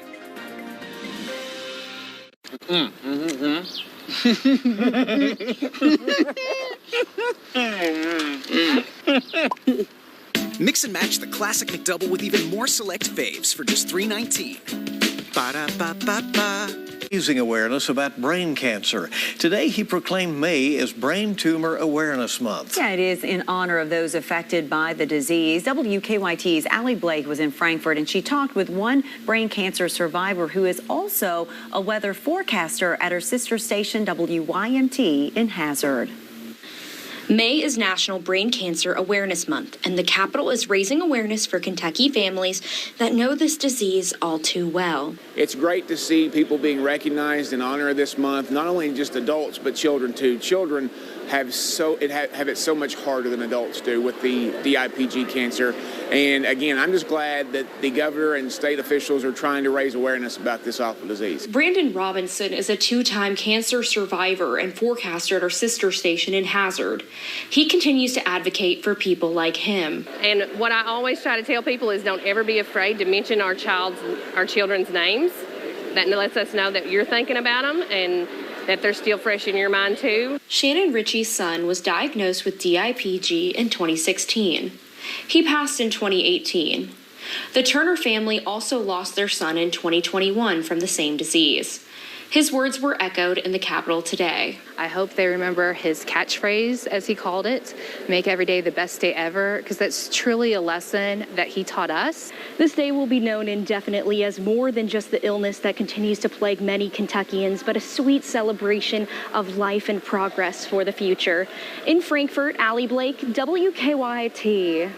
Mix and match the classic McDouble with even more select faves for just $3.19. Ba-da-ba-ba-ba. Raising awareness about brain cancer. Today, he proclaimed May as Brain Tumor Awareness Month. Yeah, it is in honor of those affected by the disease. WKYT's Allie Blake was in Frankfurt, and she talked with one brain cancer survivor who is also a weather forecaster at her sister station, WYMT, in Hazard. May is National Brain Cancer Awareness Month, and the Capitol is raising awareness for Kentucky families that know this disease all too well. It's great to see people being recognized in honor of this month, not only just adults, but children too. Children have it so much harder than adults do with the DIPG cancer. And again, I'm just glad that the governor and state officials are trying to raise awareness about this awful disease. Brandon Robinson is a two-time cancer survivor and forecaster at our sister station in Hazard. He continues to advocate for people like him. And what I always try to tell people is don't ever be afraid to mention our children's names. That lets us know that you're thinking about them and that they're still fresh in your mind too. Shannon Ritchie's son was diagnosed with DIPG in 2016. He passed in 2018. The Turner family also lost their son in 2021 from the same disease. His words were echoed in the Capitol today. I hope they remember his catchphrase, as he called it, make every day the best day ever, because that's truly a lesson that he taught us. This day will be known indefinitely as more than just the illness that continues to plague many Kentuckians, but a sweet celebration of life and progress for the future. In Frankfurt, Allie Blake, WKYT.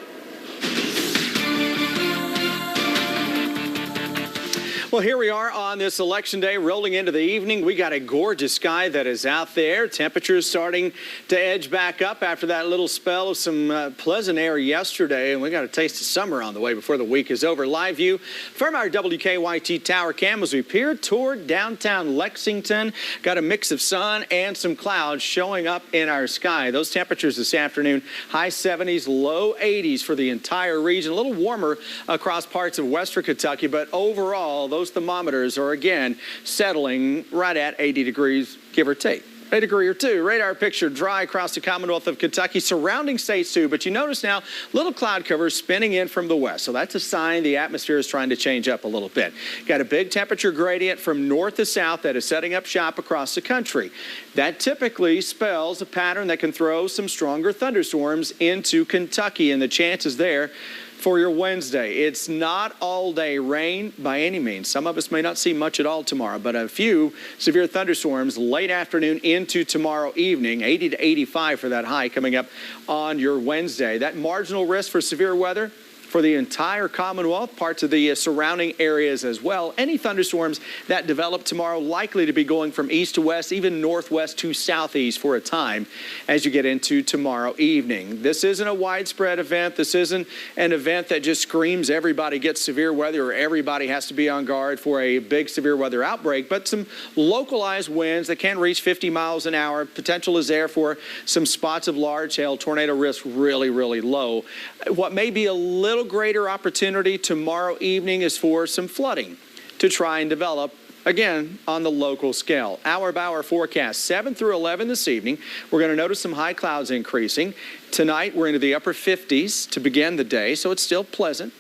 Well, here we are on this election day, rolling into the evening. We got a gorgeous sky that is out there. Temperatures starting to edge back up after that little spell of some pleasant air yesterday. And we got a taste of summer on the way before the week is over. Live view from our WKYT tower cam as we peer toward downtown Lexington. Got a mix of sun and some clouds showing up in our sky. Those temperatures this afternoon, high 70s, low 80s for the entire region. A little warmer across parts of western Kentucky, but overall, those thermometers are again settling right at 80 degrees, give or take. A degree or two. Radar picture dry across the Commonwealth of Kentucky, surrounding states too. But you notice now little cloud cover spinning in from the west. So that's a sign the atmosphere is trying to change up a little bit. Got a big temperature gradient from north to south that is setting up shop across the country. That typically spells a pattern that can throw some stronger thunderstorms into Kentucky, and the chances there for your Wednesday. It's not all day rain by any means. Some of us may not see much at all tomorrow, but a few severe thunderstorms late afternoon into tomorrow evening, 80 to 85 for that high coming up on your Wednesday. That marginal risk for severe weather for the entire Commonwealth, parts of the surrounding areas as well. Any thunderstorms that develop tomorrow likely to be going from east to west, even northwest to southeast for a time as you get into tomorrow evening. This isn't a widespread event. This isn't an event that just screams everybody gets severe weather or everybody has to be on guard for a big severe weather outbreak, but some localized winds that can reach 50 miles an hour. Potential is there for some spots of large hail. Tornado risk really, really low. What may be a little greater opportunity tomorrow evening is for some flooding to try and develop again on the local scale. Hour by hour forecast 7 through 11 this evening. We're going to notice some high clouds increasing. Tonight we're into the upper 50s to begin the day, so it's still pleasant.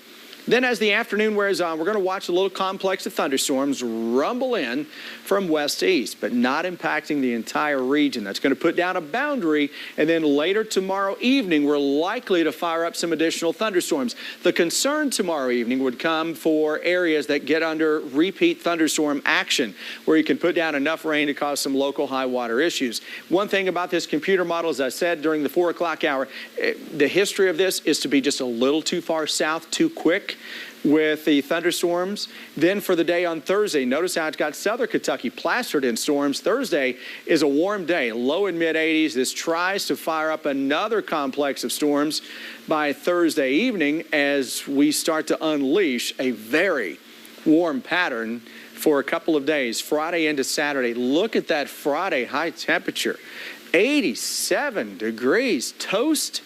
Then as the afternoon wears on, we're going to watch a little complex of thunderstorms rumble in from west to east, but not impacting the entire region. That's going to put down a boundary, and then later tomorrow evening, we're likely to fire up some additional thunderstorms. The concern tomorrow evening would come for areas that get under repeat thunderstorm action, where you can put down enough rain to cause some local high water issues. One thing about this computer model, as I said during the 4 o'clock hour, the history of this is to be just a little too far south too quick with the thunderstorms. Then for the day on Thursday, notice how it's got southern Kentucky plastered in storms. Thursday is a warm day, low and mid 80s. This tries to fire up another complex of storms by Thursday evening as we start to unleash a very warm pattern for a couple of days, Friday into Saturday. Look at that Friday high temperature, 87 degrees, toast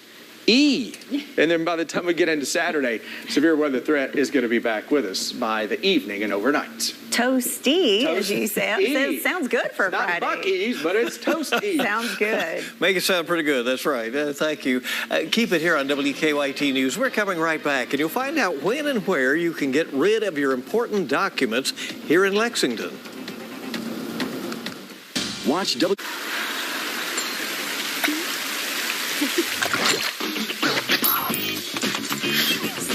E. And then by the time we get into Saturday, severe weather threat is going to be back with us by the evening and overnight. Toasty, as you say. It sounds good for Friday. Not Buc-ee's, but it's toasty. Sounds good. Make it sound pretty good. That's right. Thank you. Keep it here on WKYT News. We're coming right back, and you'll find out when and where you can get rid of your important documents here in Lexington. Watch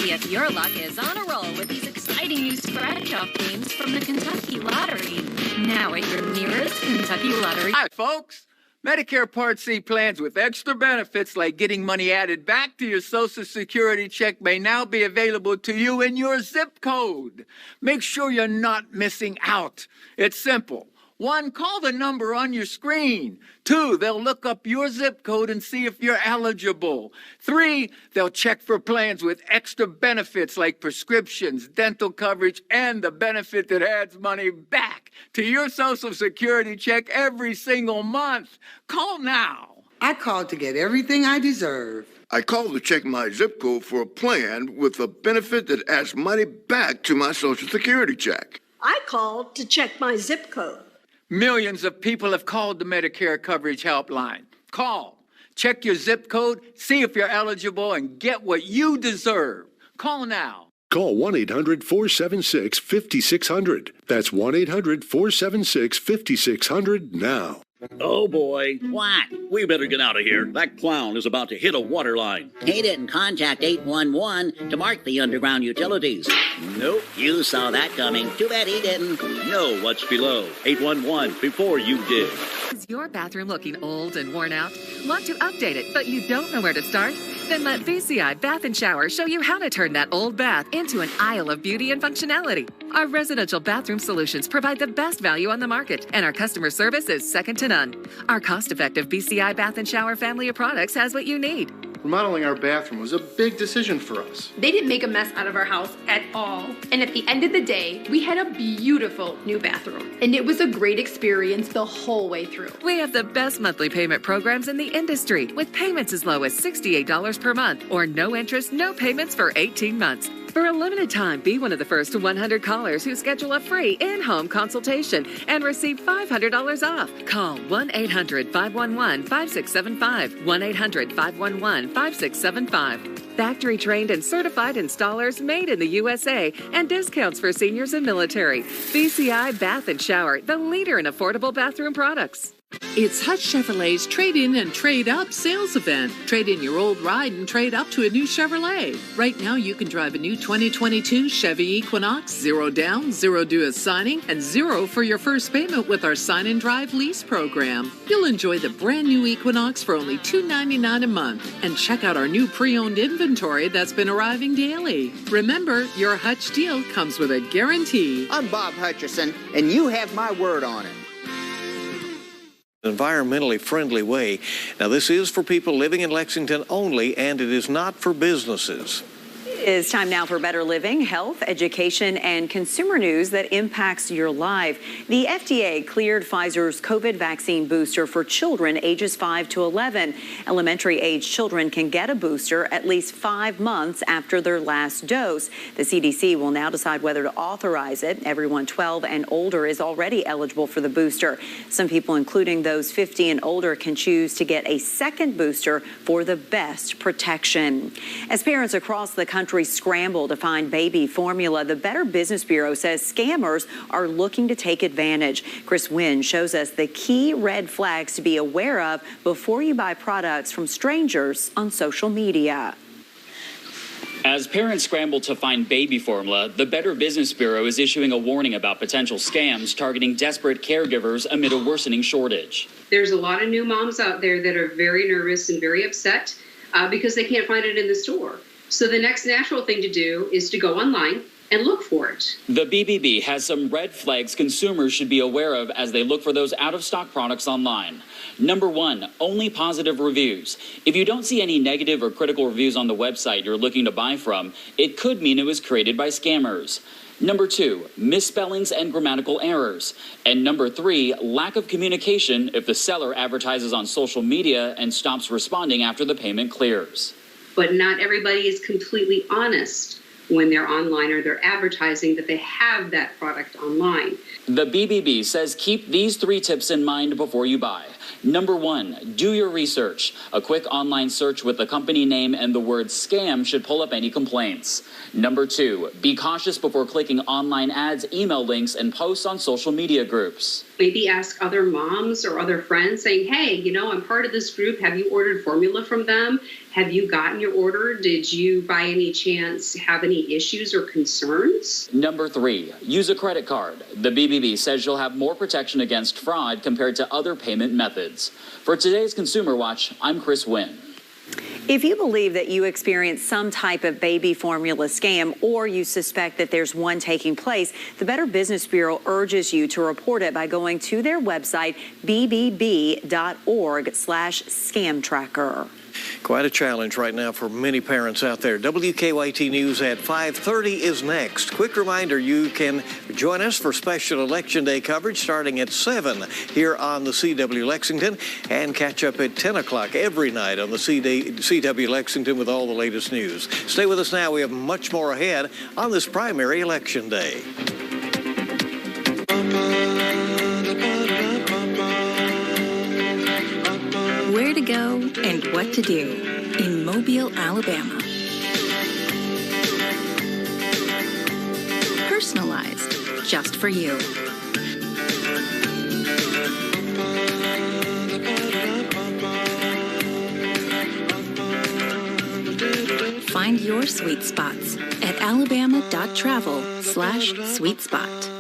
See if your luck is on a roll with these exciting new scratch-off games from the Kentucky Lottery. Now at your nearest Kentucky Lottery. Hi, folks. Medicare Part C plans with extra benefits like getting money added back to your Social Security check may now be available to you in your zip code. Make sure you're not missing out. It's simple. 1, call the number on your screen. 2, they'll look up your zip code and see if you're eligible. 3, they'll check for plans with extra benefits like prescriptions, dental coverage, and the benefit that adds money back to your Social Security check every single month. Call now. I called to get everything I deserve. I called to check my zip code for a plan with a benefit that adds money back to my Social Security check. I called to check my zip code. Millions of people have called the Medicare Coverage Helpline. Call, check your zip code, see if you're eligible, and get what you deserve. Call now. Call 1-800-476-5600. That's 1-800-476-5600 now. Oh, boy. What? We better get out of here. That clown is about to hit a water line. He didn't contact 811 to mark the underground utilities. Nope. You saw that coming. Too bad he didn't. Know what's below. 811 before you dig. Is your bathroom looking old and worn out? Want to update it, but you don't know where to start? Then let BCI Bath & Shower show you how to turn that old bath into an aisle of beauty and functionality. Our residential bathroom solutions provide the best value on the market, and our customer service is second to none. Our cost-effective BCI Bath & Shower family of products has what you need. Remodeling our bathroom was a big decision for us. They didn't make a mess out of our house at all. And at the end of the day, we had a beautiful new bathroom. And it was a great experience the whole way through. We have the best monthly payment programs in the industry, with payments as low as $68 per month, or no interest, no payments for 18 months. For a limited time, be one of the first 100 callers who schedule a free in-home consultation and receive $500 off. Call 1-800-511-5675, 1-800-511-5675. Factory-trained and certified installers made in the USA, and discounts for seniors and military. BCI Bath & Shower, the leader in affordable bathroom products. It's Hutch Chevrolet's Trade-In and Trade-Up sales event. Trade in your old ride and trade up to a new Chevrolet. Right now, you can drive a new 2022 Chevy Equinox, 0 down, 0 due at signing, and 0 for your first payment with our Sign and Drive lease program. You'll enjoy the brand new Equinox for only $299 a month. And check out our new pre-owned inventory that's been arriving daily. Remember, your Hutch deal comes with a guarantee. I'm Bob Hutcherson, and you have my word on it. Environmentally friendly way. Now, this is for people living in Lexington only, and it is not for businesses. It is time now for better living, health, education, and consumer news that impacts your life. The FDA cleared Pfizer's COVID vaccine booster for children ages 5 to 11. Elementary-age children can get a booster at least 5 months after their last dose. The CDC will now decide whether to authorize it. Everyone 12 and older is already eligible for the booster. Some people, including those 50 and older, can choose to get a second booster for the best protection. As parents across the country country scramble to find baby formula, the Better Business Bureau says scammers are looking to take advantage. Chris Wynn shows us the key red flags to be aware of before you buy products from strangers on social media. As parents scramble to find baby formula, the Better Business Bureau is issuing a warning about potential scams targeting desperate caregivers amid a worsening shortage. There's a lot of new moms out there that are very nervous and very upset because they can't find it in the store. So the next natural thing to do is to go online and look for it. The BBB has some red flags consumers should be aware of as they look for those out-of-stock products online. Number 1, only positive reviews. If you don't see any negative or critical reviews on the website you're looking to buy from, it could mean it was created by scammers. Number 2, misspellings and grammatical errors. And number 3, lack of communication if the seller advertises on social media and stops responding after the payment clears. But not everybody is completely honest when they're online or they're advertising that they have that product online. The BBB says keep these 3 tips in mind before you buy. Number 1, do your research. A quick online search with the company name and the word scam should pull up any complaints. Number 2, be cautious before clicking online ads, email links, and posts on social media groups. Maybe ask other moms or other friends saying, hey, you know, I'm part of this group. Have you ordered formula from them? Have you gotten your order? Did you by any chance have any issues or concerns? Number 3, use a credit card. The BBB says you'll have more protection against fraud compared to other payment methods. For today's Consumer Watch, I'm Chris Wynn. If you believe that you experienced some type of baby formula scam or you suspect that there's one taking place, the Better Business Bureau urges you to report it by going to their website, bbb.org/scam tracker. Quite a challenge right now for many parents out there. WKYT News at 5:30 is next. Quick reminder, you can join us for special Election Day coverage starting at 7 here on the CW Lexington and catch up at 10 o'clock every night on the CW Lexington with all the latest news. Stay with us now. We have much more ahead on this primary Election Day. Where to go and what to do in Mobile, Alabama. Personalized just for you. Find your sweet spots at alabama.travel/sweet spot.